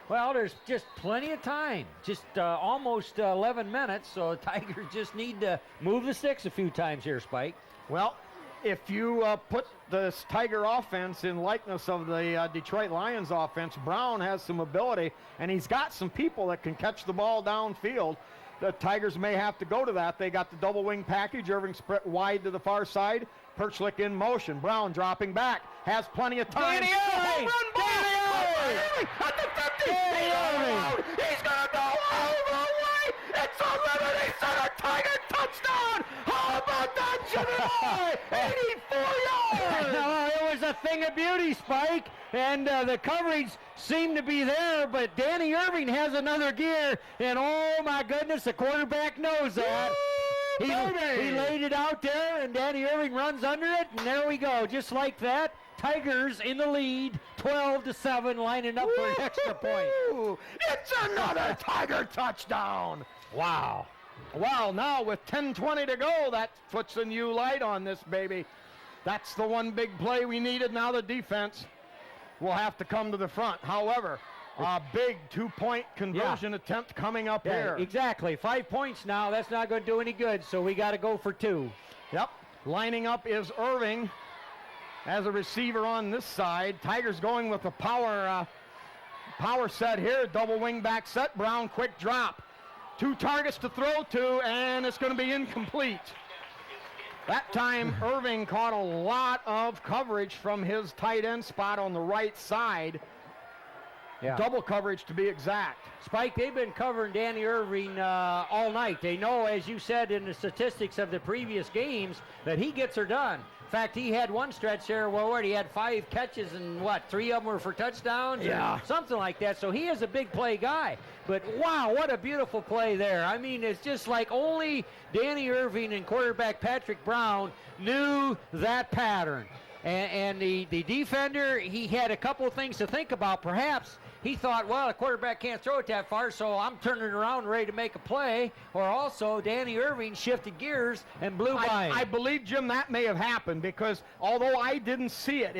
Well, there's just plenty of time. Just almost 11 minutes, so the Tigers just need to move the sticks a few times here, Spike. Well, if you put this Tiger offense in likeness of the Detroit Lions offense, Brown has some ability, and he's got some people that can catch the ball downfield. The Tigers may have to go to that. They got the double wing package. Irving spread wide to the far side. Perchlick in motion. Brown dropping back. Has plenty of time. Danny Irving! Danny Irving! At the 50! Danny Irving! He's going to go all the way! It's a Liberty Center Tiger touchdown! How about that, Jimmy Boy? 84 yards! No, it was a thing of beauty, Spike, and the coverage seemed to be there, but Danny Irving has another gear, and oh my goodness, the quarterback knows that. He laid it out there, and Danny Irving runs under it, and there we go, just like that. Tigers in the lead, 12-7, lining up for an extra point. It's another Tiger touchdown! Wow. Wow, now with 10:20 to go, that puts a new light on this baby. That's the one big play we needed. Now the defense will have to come to the front. However, a big 2-point conversion attempt coming up here. Exactly. 5 points now. That's not going to do any good, so we got to go for 2. Yep. Lining up is Irving as a receiver on this side. Tigers going with a power set here. Double wing back set. Brown quick drop. 2 targets to throw to, and it's going to be incomplete. That time, Irving caught a lot of coverage from his tight end spot on the right side. Yeah. Double coverage to be exact. Spike, they've been covering Danny Irving all night. They know, as you said in the statistics of the previous games, that he gets her done. In fact, he had one stretch there where he had 5 catches and 3 of them were for touchdowns? Yeah. Or something like that. So he is a big play guy. But wow, what a beautiful play there. I mean, it's just like only Danny Irving and quarterback Patrick Brown knew that pattern. And the defender, he had a couple of things to think about. Perhaps he thought, well, the quarterback can't throw it that far, so I'm turning around ready to make a play. Or also, Danny Irving shifted gears and blew by him. I believe, Jim, that may have happened because although I didn't see it,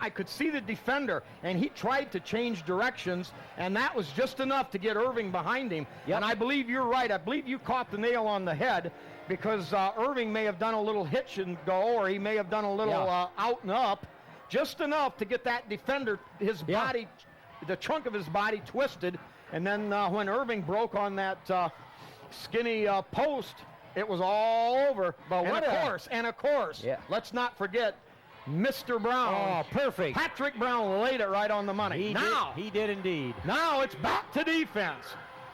I could see the defender, and he tried to change directions, and that was just enough to get Irving behind him. Yep. And I believe you're right. I believe you caught the nail on the head because Irving may have done a little hitch and go, or he may have done a little out and up, just enough to get that defender, his body, the trunk of his body twisted, and then when Irving broke on that skinny post, it was all over. But of course, let's not forget Mr. Brown. Oh, perfect. Patrick Brown laid it right on the money. He did indeed. Now it's back to defense.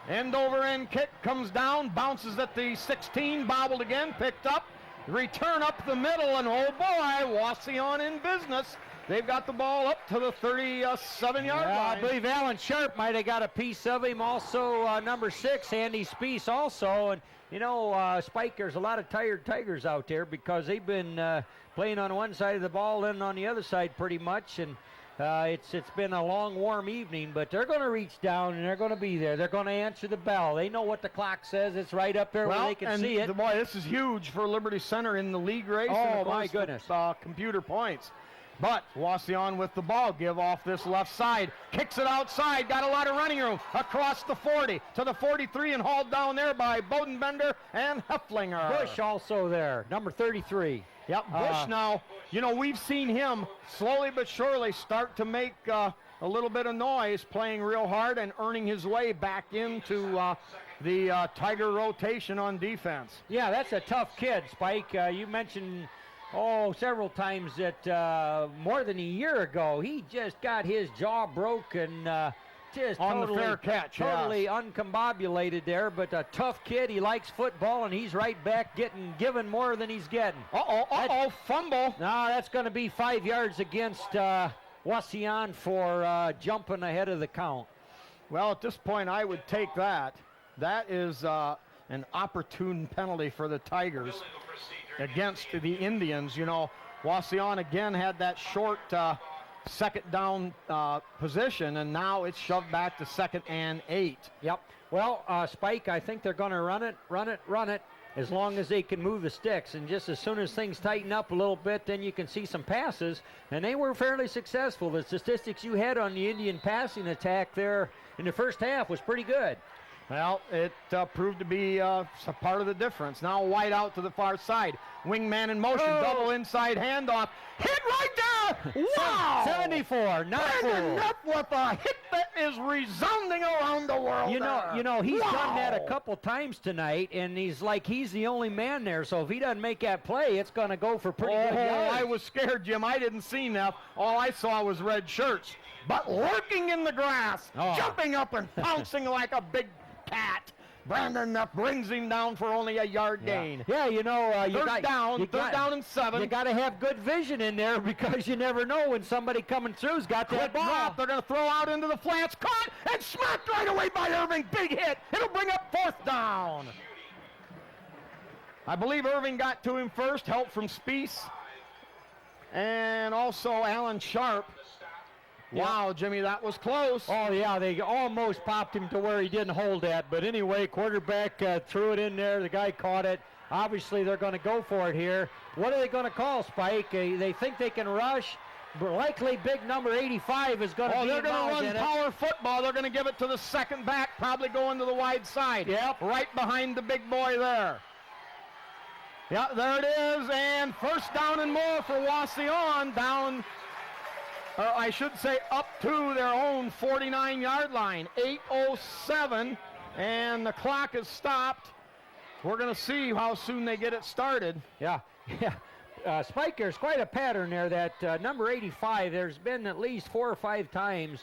End over end kick comes down, bounces at the 16, bobbled again, picked up, return up the middle, and oh boy, Wauseon in business. They've got the ball up to the 37-yard line. I believe Alan Sharp might have got a piece of him. Also, number 6, Andy Speece also. And, you know, Spike, there's a lot of tired Tigers out there because they've been playing on one side of the ball and on the other side pretty much. And it's been a long, warm evening, but they're going to reach down and they're going to be there. They're going to answer the bell. They know what the clock says. It's right up there where they can see it. Boy, this is huge for Liberty Center in the league race. Oh, and my goodness. Computer points. But Wauseon with the ball, give off this left side, kicks it outside, got a lot of running room across the 40 to the 43 and hauled down there by Bodenbender and Hefflinger. Bush also there, number 33. Yep, Bush now, you know, we've seen him slowly but surely start to make a little bit of noise, playing real hard and earning his way back into the Tiger rotation on defense. Yeah, that's a tough kid, Spike. You mentioned several times that more than a year ago, he just got his jaw broken, just on totally, the fair catch, totally uncombobulated there. But a tough kid, he likes football, and he's right back giving more than he's getting. Fumble. No, that's going to be 5 yards against Wauseon for jumping ahead of the count. Well, at this point, I would take that. That is an opportune penalty for the Tigers against the Indians. You know, Wauseon again had that short second down position, and now it's shoved back to 2nd and 8. Yep. Well, Spike, I think they're going to run it as long as they can move the sticks. And just as soon as things tighten up a little bit, then you can see some passes. And they were fairly successful. The statistics you had on the Indian passing attack there in the first half was pretty good. Well, it proved to be a part of the difference. Now wide out to the far side. Wingman in motion, double inside handoff. Hit right there! Wow! 74, not Brandon full. Knapp with a hit that is resounding around the world. You know, there. he's Wow! done that a couple times tonight, and he's the only man there. So if he doesn't make that play, it's going to go for pretty good yards. I was scared, Jim. I didn't see Knapp. All I saw was red shirts. But lurking in the grass, jumping up and pouncing like a big cat. Brandon Knapp brings him down for only a yard gain. Yeah, you know, Third down and 7. You got to have good vision in there because you never know when somebody coming through's got that Quick ball. drop. They're going to throw out into the flats. Caught and smacked right away by Irving. Big hit. It'll bring up 4th down. I believe Irving got to him first. Help from Speece. And also Alan Sharp. Wow, Jimmy, that was close. Oh, yeah, they almost popped him to where he didn't hold that. But anyway, quarterback threw it in there. The guy caught it. Obviously, they're going to go for it here. What are they going to call, Spike? They think they can rush. But likely big number 85 is going to be they're involved going to run power football. They're going to give it to the second back, probably going to the wide side. Yep. Right behind the big boy there. Yeah, there it is. And first down and more for Wauseon. Down, I should say up to their own 49-yard line. 8:07, and the clock is stopped. We're going to see how soon they get it started. Yeah. Spike, there's quite a pattern there. That number 85, there's been at least 4 or 5 times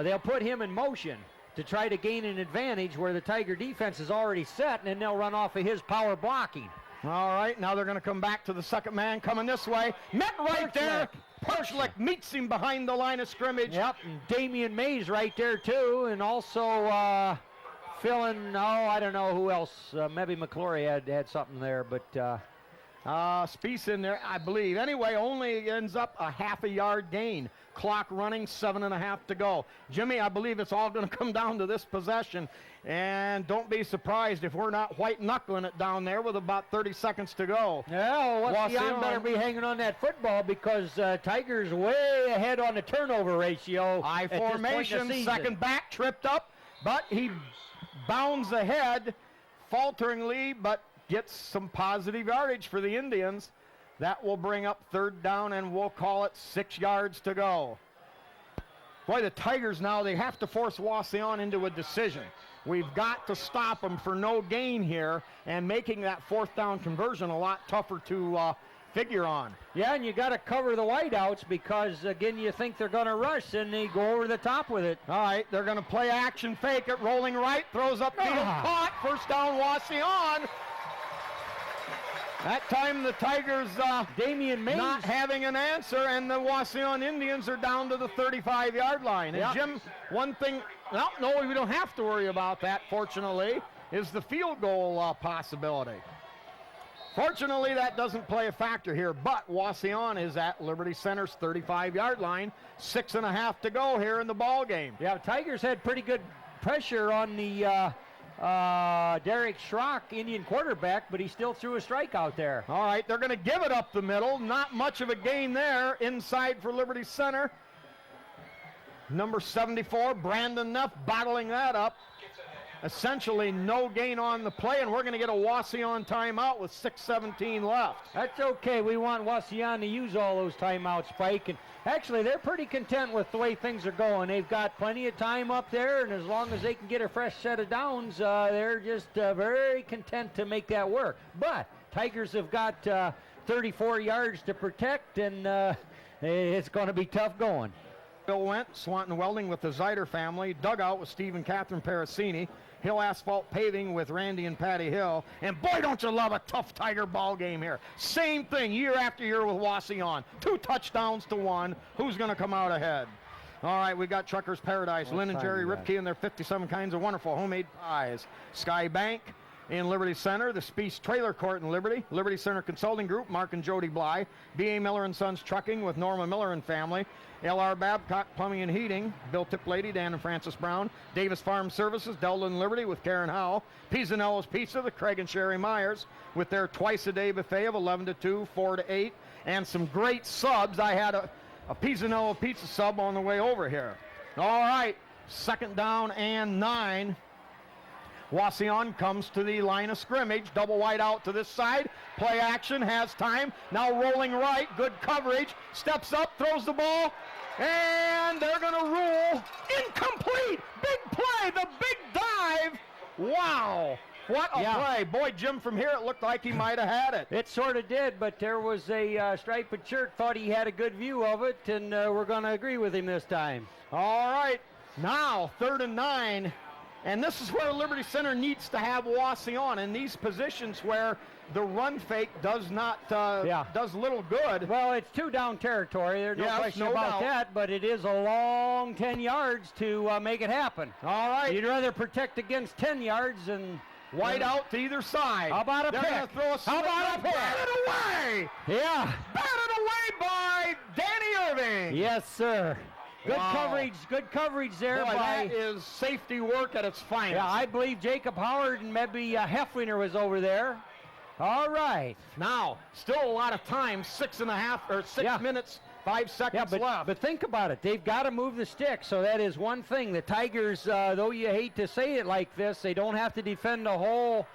they'll put him in motion to try to gain an advantage where the Tiger defense is already set, and then they'll run off of his power blocking. All right, now they're going to come back to the second man coming this way. Met right there. Perchlik meets him behind the line of scrimmage. Yep, and Damian Mays right there too, and also filling, I don't know who else. Maybe McClory had something there, but Spieth in there, I believe. Anyway, only ends up a half a yard gain. Clock running, 7.5 to go. Jimmy, I believe it's all going to come down to this possession. And don't be surprised if we're not white knuckling it down there with about 30 seconds to go. Yeah, Wauseon better be hanging on that football because Tigers way ahead on the turnover ratio. I formation, second back, tripped up, but he bounds ahead falteringly, but gets some positive yardage for the Indians. That will bring up third down, and we'll call it 6 yards to go. Boy, the Tigers now, they have to force Wauseon into a decision. We've got to stop them for no gain here, and making that fourth down conversion a lot tougher to figure on. Yeah, and you got to cover the wideouts because, again, you think they're going to rush, and they go over the top with it. All right, they're going to play action fake it, rolling right, throws up field, caught, first down Wauseon. That time the Tigers, Damian Mays, not having an answer, and the Wauseon Indians are down to the 35-yard line. And Jim, one thing, no, we don't have to worry about that, fortunately, is the field goal possibility. Fortunately, that doesn't play a factor here, but Wauseon is at Liberty Center's 35-yard line, 6.5 to go here in the ball game. Yeah, Tigers had pretty good pressure on the Derek Schrock, Indian quarterback, but he still threw a strike out there. All right, they're going to give it up the middle. Not much of a gain there. Inside for Liberty Center. Number 74, Brandon Neff, bottling that up. Essentially no gain on the play, and we're going to get a Wauseon timeout with 6:17 left. That's okay. We want Wauseon to use all those timeouts, Spike. And actually, they're pretty content with the way things are going. They've got plenty of time up there, and as long as they can get a fresh set of downs, they're just very content to make that work. But Tigers have got 34 yards to protect, and it's going to be tough going. Bill Went, Swanton Welding with the Zeider family. Dugout with Steve and Catherine Parasini. Hill Asphalt Paving with Randy and Patty Hill. And boy, don't you love a tough Tiger ball game here. Same thing year after year with Wauseon. 2 touchdowns to 1. Who's going to come out ahead? All right, we got Truckers Paradise. Lynn and Jerry Ripke and their 57 kinds of wonderful homemade pies. Sky Bank in Liberty Center, the Spieth Trailer Court in Liberty, Liberty Center Consulting Group, Mark and Jody Bly, B.A. Miller and Sons Trucking with Norma Miller and family, L.R. Babcock Plumbing and Heating, Bill Tiplady, Dan and Francis Brown, Davis Farm Services, Delton Liberty with Karen Howell, Pisanello's Pizza, the Craig and Sherry Myers with their twice-a-day buffet of 11 to 2, 4 to 8, and some great subs. I had a Pisanello pizza sub on the way over here. All right, second down and 9. Wauseon comes to the line of scrimmage, double wide out to this side, play action, has time, now rolling right, good coverage, steps up, throws the ball, and they're going to rule incomplete. Big play, the big dive. Wow, what a play. Boy, Jim, from here it looked like he might have had it. It sort of did, but there was a striped shirt, thought he had a good view of it, and we're going to agree with him this time. All right, now 3rd and 9. And this is where Liberty Center needs to have Wauseon in these positions where the run fake does not does little good. Well, it's 2 down territory. There's no question about that, but it is a long 10 yards to make it happen. All right. You'd rather protect against 10 yards than wide out to either side. How about a pick? How about a pick? Batted away. Yeah. Batted away by Danny Irving. Yes, sir. Good coverage there. Boy, that is safety work at its finest. Yeah, I believe Jacob Howard and maybe Heffliner was over there. All right. Now, still a lot of time, 6 minutes, 5 seconds left. But think about it. They've got to move the stick, so that is one thing. The Tigers, though you hate to say it like this, they don't have to defend the whole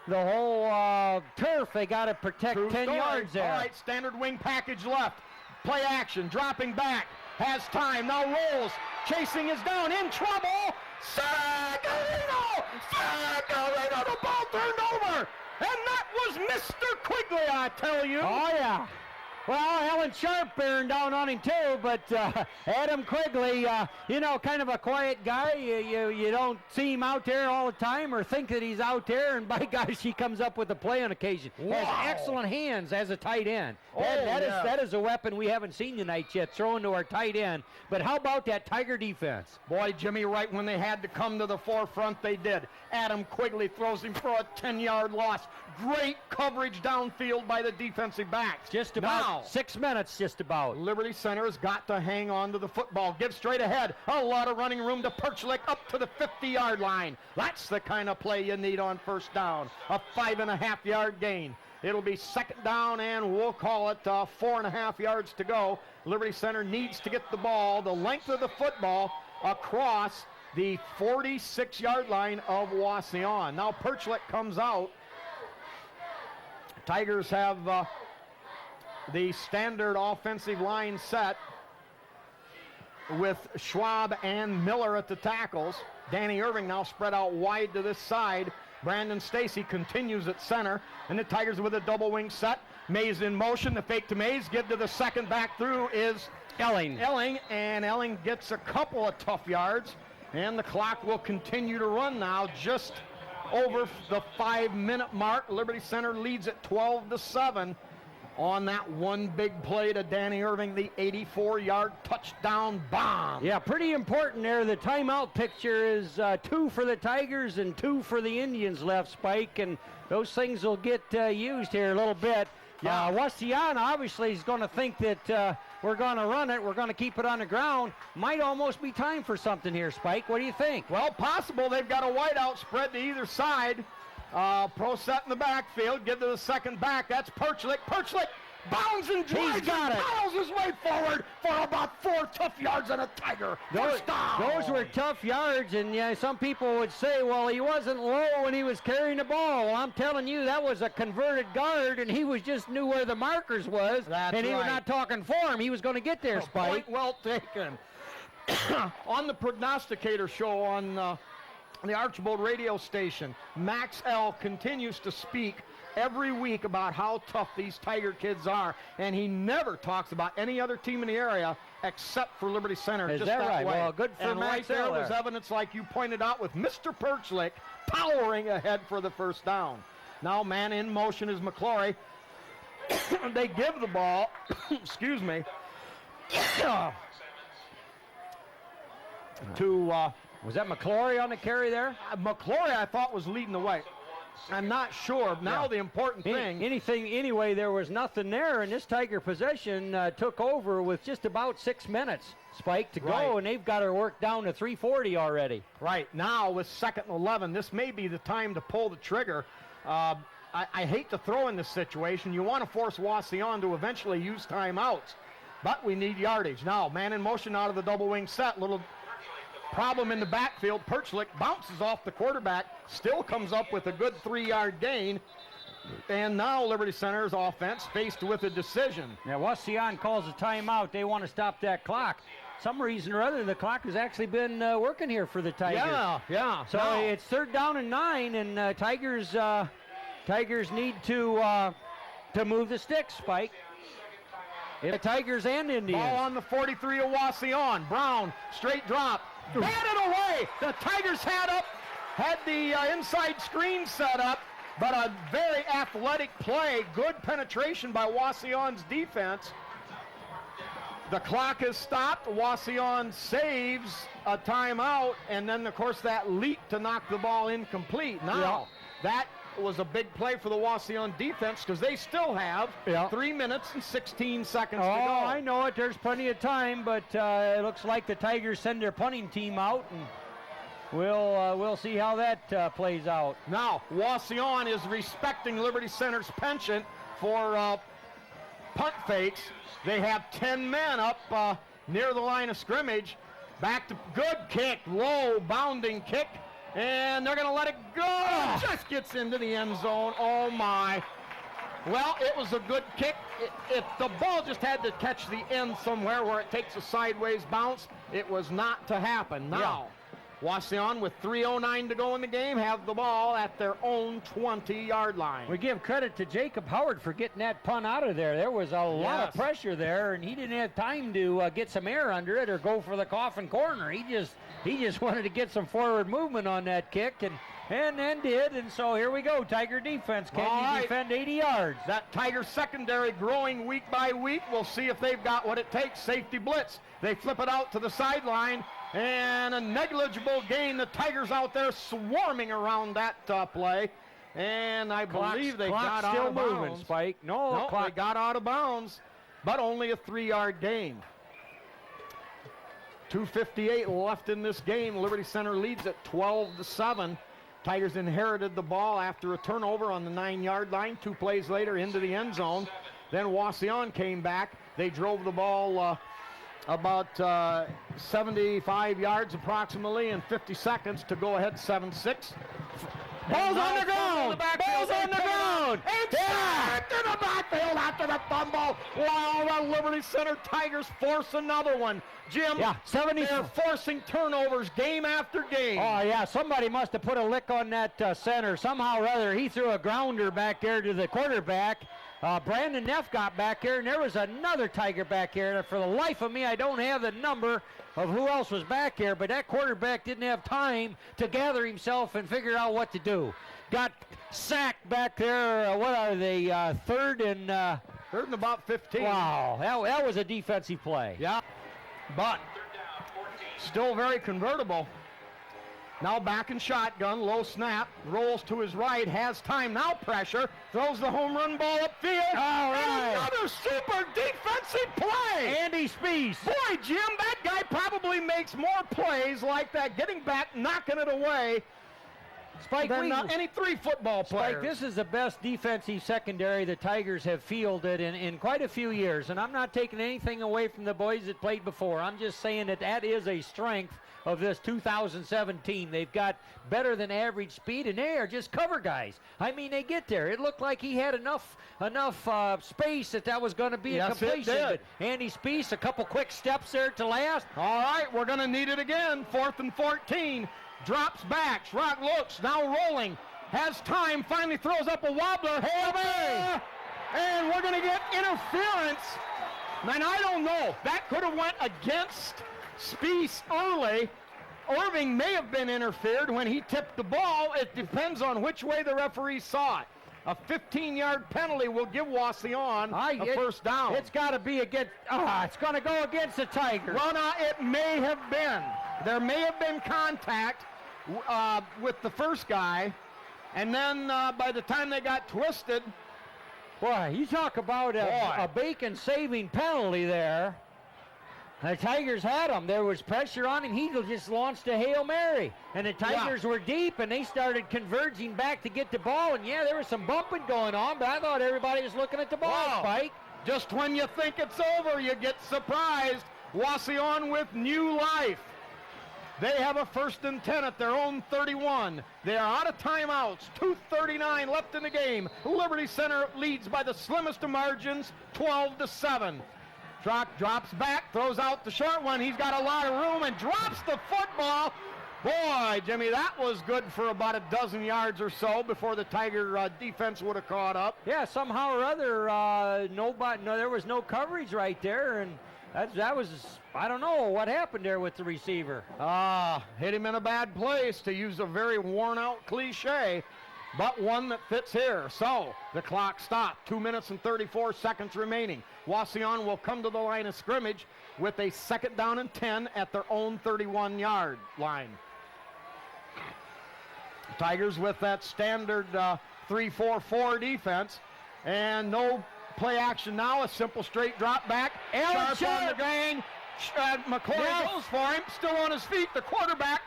turf. They got to protect 10 yards there. All right, standard wing package left. Play action, dropping back. Has time, now rolls, chasing is down, in trouble, Sagarino, the ball turned over, and that was Mr. Quigley, I tell you. Oh, yeah. Well, Alan Sharp bearing down on him too, but Adam Quigley, kind of a quiet guy. You don't see him out there all the time or think that he's out there, and by gosh, he comes up with a play on occasion. Wow. Has excellent hands as a tight end. Oh, That is a weapon we haven't seen tonight yet, thrown to our tight end. But how about that Tiger defense? Boy, Jimmy, right when they had to come to the forefront, they did. Adam Quigley throws him for a 10-yard loss. Great coverage downfield by the defensive backs. Just about Now, 6 minutes, just about. Liberty Center has got to hang on to the football. Give straight ahead. A lot of running room to Perchlik up to the 50-yard line. That's the kind of play you need on first down. A 5.5-yard gain. It'll be second down, and we'll call it 4.5 yards to go. Liberty Center needs to get the ball, the length of the football, across the 46-yard line of Wauseon. Now Perchlik comes out. Tigers have the standard offensive line set with Schwab and Miller at the tackles. Danny Irving now spread out wide to this side. Brandon Stacy continues at center, and the Tigers with a double wing set. Mays in motion, the fake to Mays, give to the second back through is Elling, and Elling gets a couple of tough yards, and the clock will continue to run now just over the 5-minute mark. Liberty Center leads at 12-7 on that one big play to Danny Irving, the 84-yard touchdown bomb. Yeah, pretty important there. The timeout picture is 2 for the Tigers and 2 for the Indians left, Spike, and those things will get used here a little bit. Yeah. Wauseon obviously is going to think that we're going to run it, we're going to keep it on the ground. Might almost be time for something here, Spike. What do you think? Well, possible. They've got a wideout spread to either side. Pro set in the backfield. Give to the second back. That's Perchlik. Perchlik bounds and drives. He's got and it. piles his way forward for about 4 tough yards and a Tiger. First down. Those were tough yards, and yeah, some people would say, well, he wasn't low when he was carrying the ball. Well, I'm telling you, that was a converted guard, and he just knew where the markers was. That's and he was right. not talking for him. He was going to get there, Spike. Point well taken. On the prognosticator show on the Archibald radio station, Max L. continues to speak every week about how tough these Tiger kids are, and he never talks about any other team in the area except for Liberty Center. Is just that right? way. Well, good for and Max right there L. was evidence, like you pointed out, with Mr. Perchlik powering ahead for the first down. Now man in motion is McClory. They give the ball, excuse me, to Was that McClory on the carry there? McClory, I thought, was leading the way. I'm not sure. Now Yeah. the important thing. Anyway, there was nothing there, and this Tiger possession took over with just about 6 minutes, Spike, to Right. go, and they've got her work down to 3:40 already. Right now with 2nd and 11, this may be the time to pull the trigger. I hate to throw in this situation. You want to force Wauseon to eventually use timeouts, but we need yardage. Now, man in motion out of the double wing set. Little problem in the backfield. Perchlik bounces off the quarterback, still comes up with a good 3-yard gain. And now Liberty Center's offense faced with a decision. Now, Wauseon calls a timeout. They want to stop that clock. Some reason or other, the clock has actually been working here for the Tigers. Yeah. So Now, it's 3rd down and 9, and Tigers need to move the sticks, Spike. The Tigers and Indians. ball on the 43 of Wauseon. Brown, straight drop. Batted away. The Tigers had the inside screen set up, but a very athletic play. Good penetration by Wauseon's defense. The clock is stopped. Wauseon saves a timeout, and then, of course, that leap to knock the ball incomplete. Now, that was a big play for the Wauseon defense because they still have 3 minutes and 16 seconds to go. Oh, I know it. There's plenty of time, but it looks like the Tigers send their punting team out, and we'll see how that plays out. Now, Wauseon is respecting Liberty Center's penchant for punt fakes. They have 10 men up near the line of scrimmage. Back to good kick, low bounding kick, and they're going to let it go. Just gets into the end zone. Oh, my. Well, it was a good kick. If the ball just had to catch the end somewhere where it takes a sideways bounce, it was not to happen. Now, Wauseon, with 3:09 to go in the game, have the ball at their own 20-yard line. We give credit to Jacob Howard for getting that punt out of there. There was a lot of pressure there, and he didn't have time to get some air under it or go for the coffin corner. He just wanted to get some forward movement on that kick, and then did. And so here we go, Tiger defense. Can you defend 80 yards? That Tiger secondary growing week by week. We'll see if they've got what it takes. Safety blitz. They flip it out to the sideline, and a negligible gain. The Tigers out there swarming around that play. And I believe they got out of moving, bounds. Spike. No, they got out of bounds, but only a 3-yard gain. 2:58 left in this game. Liberty Center leads at 12-7. Tigers inherited the ball after a turnover on the 9-yard line. 2 plays later into the end zone. Then Wauseon came back. They drove the ball about 75 yards approximately in 50 seconds to go ahead 7-6. Ball's on the ground! Ball's on the ground! And sacked in the backfield after the fumble. Wow, the Liberty Center Tigers force another one. Jim, they're forcing turnovers game after game. Oh, yeah, somebody must have put a lick on that center. Somehow or other, he threw a grounder back there to the quarterback. Brandon Neff got back here, and there was another Tiger back here. For the life of me, I don't have the number of who else was back here, but that quarterback didn't have time to gather himself and figure out what to do. Got sacked back there. What are they, third and about 15. Wow, that was a defensive play. Yeah, but still very convertible. Now back in shotgun, low snap, rolls to his right, has time, now pressure, throws the home run ball upfield. All right. Another super defensive play. Andy Spees. Boy, Jim, that guy probably makes more plays like that, getting back, knocking it away, Spike, than any 3 football players. Spike, this is the best defensive secondary the Tigers have fielded in quite a few years, and I'm not taking anything away from the boys that played before. I'm just saying that is a strength of this 2017. They've got better than average speed, and they are just cover guys. I mean, they get there. It looked like he had enough space that was going to be a completion. It did. But Andy Spees, a couple quick steps there to last. All right, we're going to need it again. 4th and 14. Drops back. Schrock looks. Now rolling. Has time. Finally throws up a wobbler. Hail Mary! And we're going to get interference. And I don't know. That could have went against Spees early. Irving may have been interfered when he tipped the ball. It depends on which way the referee saw it. A 15-yard penalty will give Wauseon a first down. It's got to be against. It's going to go against the Tigers. Well, now, it may have been. There may have been contact with the first guy, and then by the time they got twisted. Boy, you talk about a bacon-saving penalty there. The Tigers had him. There was pressure on him. He just launched a Hail Mary. And the Tigers were deep, and they started converging back to get the ball. And, there was some bumping going on, but I thought everybody was looking at the ball, Spike. Just when you think it's over, you get surprised. Wauseon with new life. They have a 1st and 10 at their own 31. They are out of timeouts. 2:39 left in the game. Liberty Center leads by the slimmest of margins, 12-7. Drops back, throws out the short one. He's got a lot of room and drops the football. Boy, Jimmy, that was good for about a dozen yards or so before the Tiger defense would have caught up. Yeah, somehow or other, there was no coverage right there, and that was, I don't know what happened there with the receiver. Hit him in a bad place, to use a very worn-out cliche, but one that fits here. So the clock stopped. 2 minutes and 34 seconds remaining. Wauseon will come to the line of scrimmage with a 2nd down and 10 at their own 31-yard line. Tigers with that standard 3-4-4 defense, and no play action now. A simple straight drop back. Sharp on the gang. McCoy goes for him, still on his feet. The quarterback.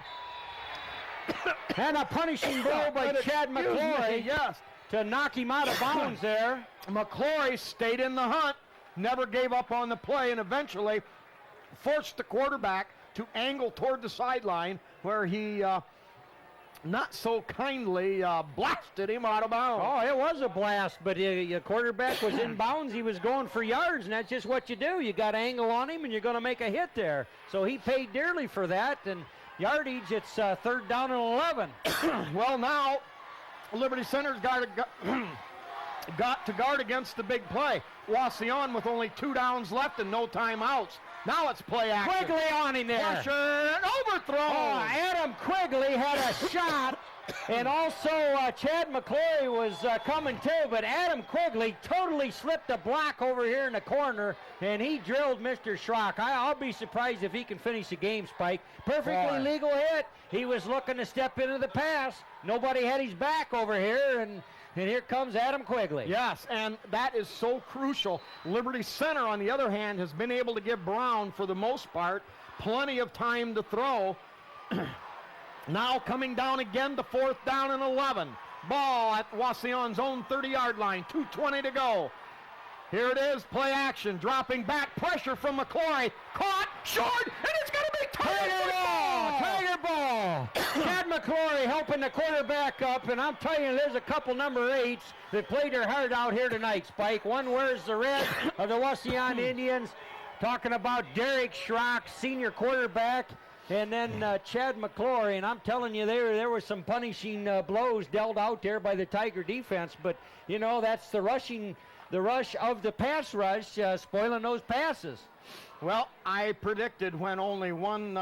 And a punishing blow by Chad McClory to knock him out of bounds there. McClory stayed in the hunt, never gave up on the play, and eventually forced the quarterback to angle toward the sideline, where he not so kindly blasted him out of bounds. Oh, it was a blast, but your quarterback was in bounds. He was going for yards, and that's just what you do. You got angle on him, and you're going to make a hit there. So he paid dearly for that, yardage. It's 3rd down and 11. Well, now Liberty Center's got to guard against the big play. Wauseon with only 2 downs left and no timeouts. Now it's play action. Quigley on him there. Pressure and overthrow. Oh, Adam Quigley had a shot, and also Chad McClory was coming too, but Adam Quigley totally slipped a block over here in the corner, and he drilled Mr. Schrock. I'll be surprised if he can finish the game, Spike. Perfectly legal hit. He was looking to step into the pass. Nobody had his back over here, and here comes Adam Quigley. Yes, and that is so crucial. Liberty Center, on the other hand, has been able to give Brown, for the most part, plenty of time to throw. Now coming down again to 4th down and 11. Ball at Wauseon's own 30-yard line. 2:20 to go. Here it is, play action, dropping back, pressure from McClory. Caught, short, and it's going to be Tiger ball! Tiger ball! Chad McClory helping the quarterback up, and I'm telling you, there's a couple number 8s that played their heart out here tonight, Spike. One wears the red of the Wauseon Indians, talking about Derek Schrock, senior quarterback, and then Chad McClory, and I'm telling you, there were some punishing blows dealt out there by the Tiger defense, but, you know, that's the rush of the pass rush, spoiling those passes. Well, I predicted when only one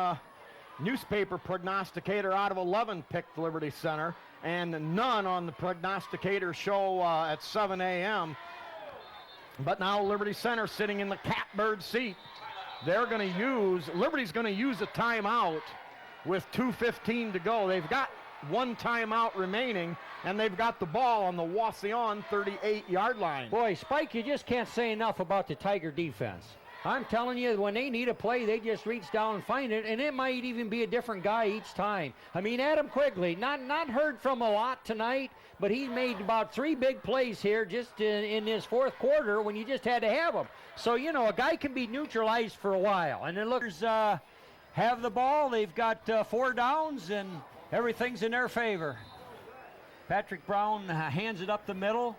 newspaper prognosticator out of 11 picked Liberty Center, and none on the prognosticator show at 7 a.m. But now Liberty Center sitting in the catbird seat. Liberty's going to use a timeout with 2:15 to go. They've got one timeout remaining, and they've got the ball on the Wauseon 38-yard line. Boy, Spike, you just can't say enough about the Tiger defense. I'm telling you, when they need a play, they just reach down and find it, and it might even be a different guy each time. I mean, Adam Quigley, not heard from a lot tonight, but he made about 3 big plays here just in his 4th quarter when you just had to have him. So, you know, a guy can be neutralized for a while. And then lookers have the ball. They've got 4 downs, and everything's in their favor. Patrick Brown hands it up the middle.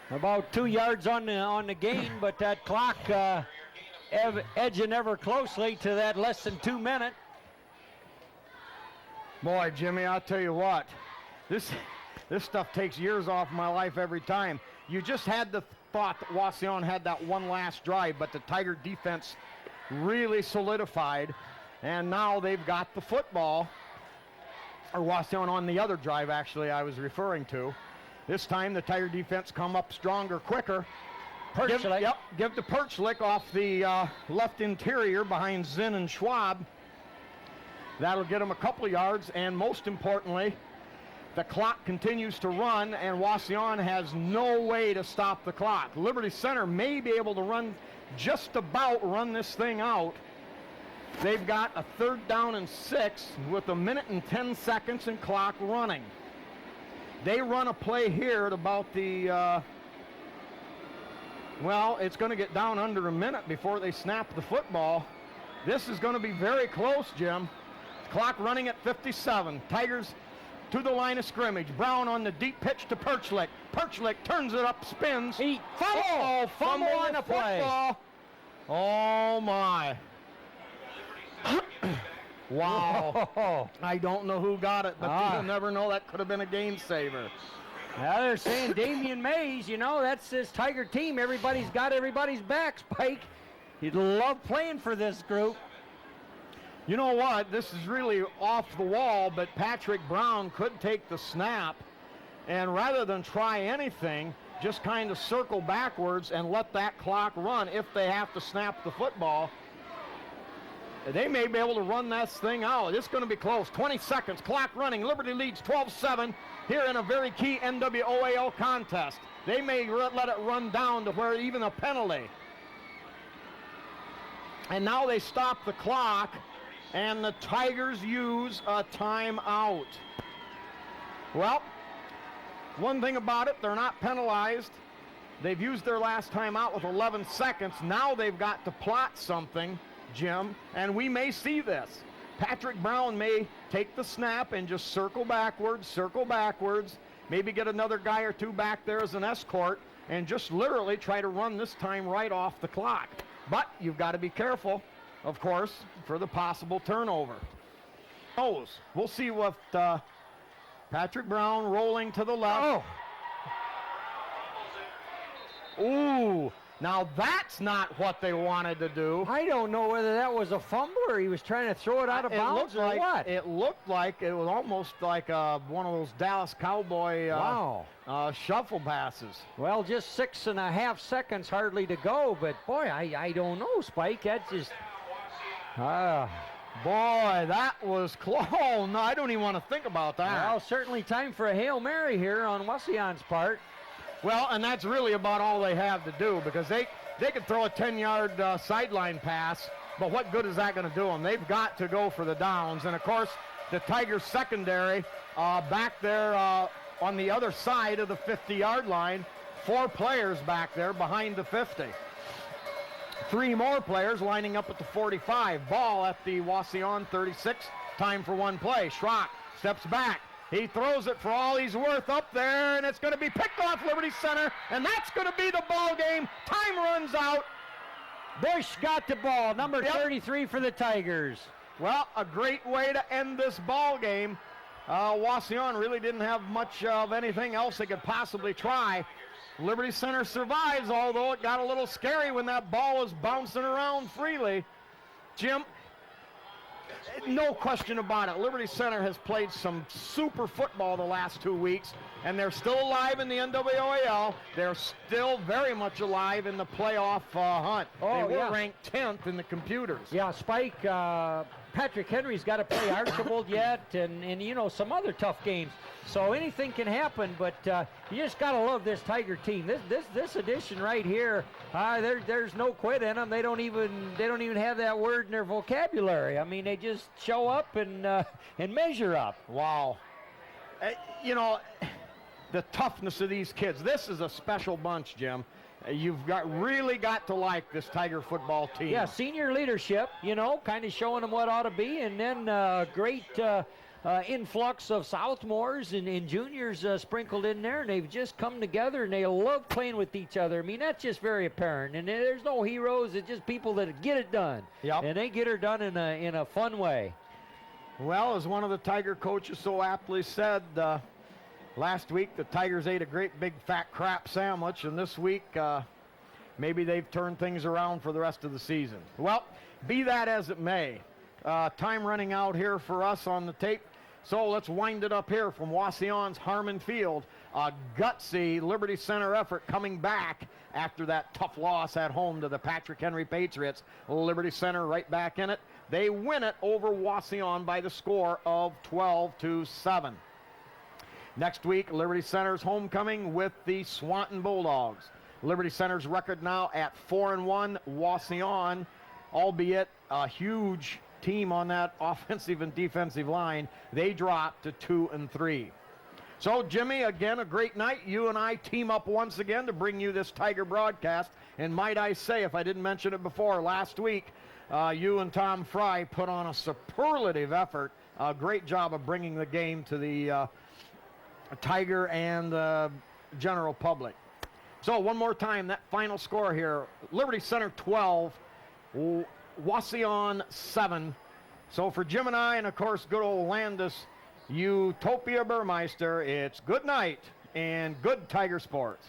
About 2 yards on the gain, but that clock edging ever closely to that less than 2 minute. Boy, Jimmy, I'll tell you what, this stuff takes years off my life every time. You just had the thought that Wauseon had that one last drive, but the Tiger defense really solidified, and now they've got the football, or Wauseon on the other drive, actually, I was referring to. This time the Tiger defense come up stronger, quicker. Give to Perchlik off the left interior behind Zinn and Schwab. That'll get him a couple of yards, and most importantly, the clock continues to run, and Wauseon has no way to stop the clock. Liberty Center may be able to run this thing out. They've got a 3rd down and 6 with 1 minute and 10 seconds and clock running. They run a play here at about the, it's going to get down under a minute before they snap the football. This is going to be very close, Jim. Clock running at 57. Tigers to the line of scrimmage. Brown on the deep pitch to Perchlik. Perchlik turns it up, spins. Fumble on the play. Oh, my. Wow. I don't know who got it, but you'll never know. That could have been a game saver. Now they're saying Damian Mays, you know, that's this Tiger team. Everybody's got everybody's back, Spike. He'd love playing for this group. You know what? This is really off the wall, but Patrick Brown could take the snap, and rather than try anything, just kind of circle backwards and let that clock run if they have to snap the football. They may be able to run this thing out. It's going to be close. 20 seconds, clock running. Liberty leads 12-7 here in a very key NWOAL contest. They may let it run down to where even a penalty. And now they stop the clock, and the Tigers use a timeout. Well, one thing about it, they're not penalized. They've used their last timeout with 11 seconds. Now they've got to plot something, Jim, and we may see this. Patrick Brown may take the snap and just circle backwards, maybe get another guy or two back there as an escort, and just literally try to run this time right off the clock. But you've got to be careful. of course, for the possible turnover. We'll see what Patrick Brown rolling to the left. Ooh, now that's not what they wanted to do. I don't know whether that was a fumble or he was trying to throw it out of bounds or what. It looked like it was almost like one of those Dallas Cowboy shuffle passes. Well, just 6.5 seconds hardly to go, but boy, I don't know, Spike. That just... Boy, that was close. Oh, no, I don't even want to think about that. Well, certainly time for a Hail Mary here on Wauseon's part. Well, and that's really about all they have to do, because they could throw a 10-yard sideline pass, but what good is that going to do them? They've got to go for the downs. And, of course, the Tigers secondary back there on the other side of the 50-yard line, 4 players back there behind the 50. 3 more players lining up at the 45. Ball at the Wauseon 36. Time for one play. Schrock steps back. He throws it for all he's worth up there, and it's going to be picked off Liberty Center, and that's going to be the ball game. Time runs out. Bush got the ball, number 33 for the Tigers. Well, a great way to end this ball game. Wauseon really didn't have much of anything else they could possibly try. Liberty Center survives, although it got a little scary when that ball was bouncing around freely. Jim, no question about it, Liberty Center has played some super football the last 2 weeks, and they're still alive in the NWAL. They're still very much alive in the playoff hunt. They were ranked 10th in the computers. Yeah, Spike, Patrick Henry's got to play Archibald yet, and you know, some other tough games. So anything can happen, but you just got to love this Tiger team. This edition right here, there's no quit in them. They don't even have that word in their vocabulary. I mean, they just show up and measure up. Wow. You know, the toughness of these kids. This is a special bunch, Jim. You've really got to like this Tiger football team. Yeah, senior leadership, you know, kind of showing them what ought to be, and then great influx of sophomores and juniors sprinkled in there, and they've just come together, and they love playing with each other. I mean, that's just very apparent, and there's no heroes. It's just people that get it done, and they get it done in a fun way. Well, as one of the Tiger coaches so aptly said, last week the Tigers ate a great big fat crap sandwich, and this week maybe they've turned things around for the rest of the season. Well, be that as it may, time running out here for us on the tape. So let's wind it up here from Wauseon's Harmon Field. A gutsy Liberty Center effort coming back after that tough loss at home to the Patrick Henry Patriots. Liberty Center right back in it. They win it over Wauseon by the score of 12-7. Next week, Liberty Center's homecoming with the Swanton Bulldogs. Liberty Center's record now at 4-1. Wauseon, albeit a huge team on that offensive and defensive line, they dropped to 2-3. So, Jimmy, again, a great night. You and I team up once again to bring you this Tiger broadcast. And might I say, if I didn't mention it before, last week, you and Tom Fry put on a superlative effort. A great job of bringing the game to the Tiger and general public. So, one more time, that final score here. Liberty Center 12, Wauseon 7. So for Jim and I, and of course good old Landis, Utopia Burmeister, it's good night and good Tiger sports.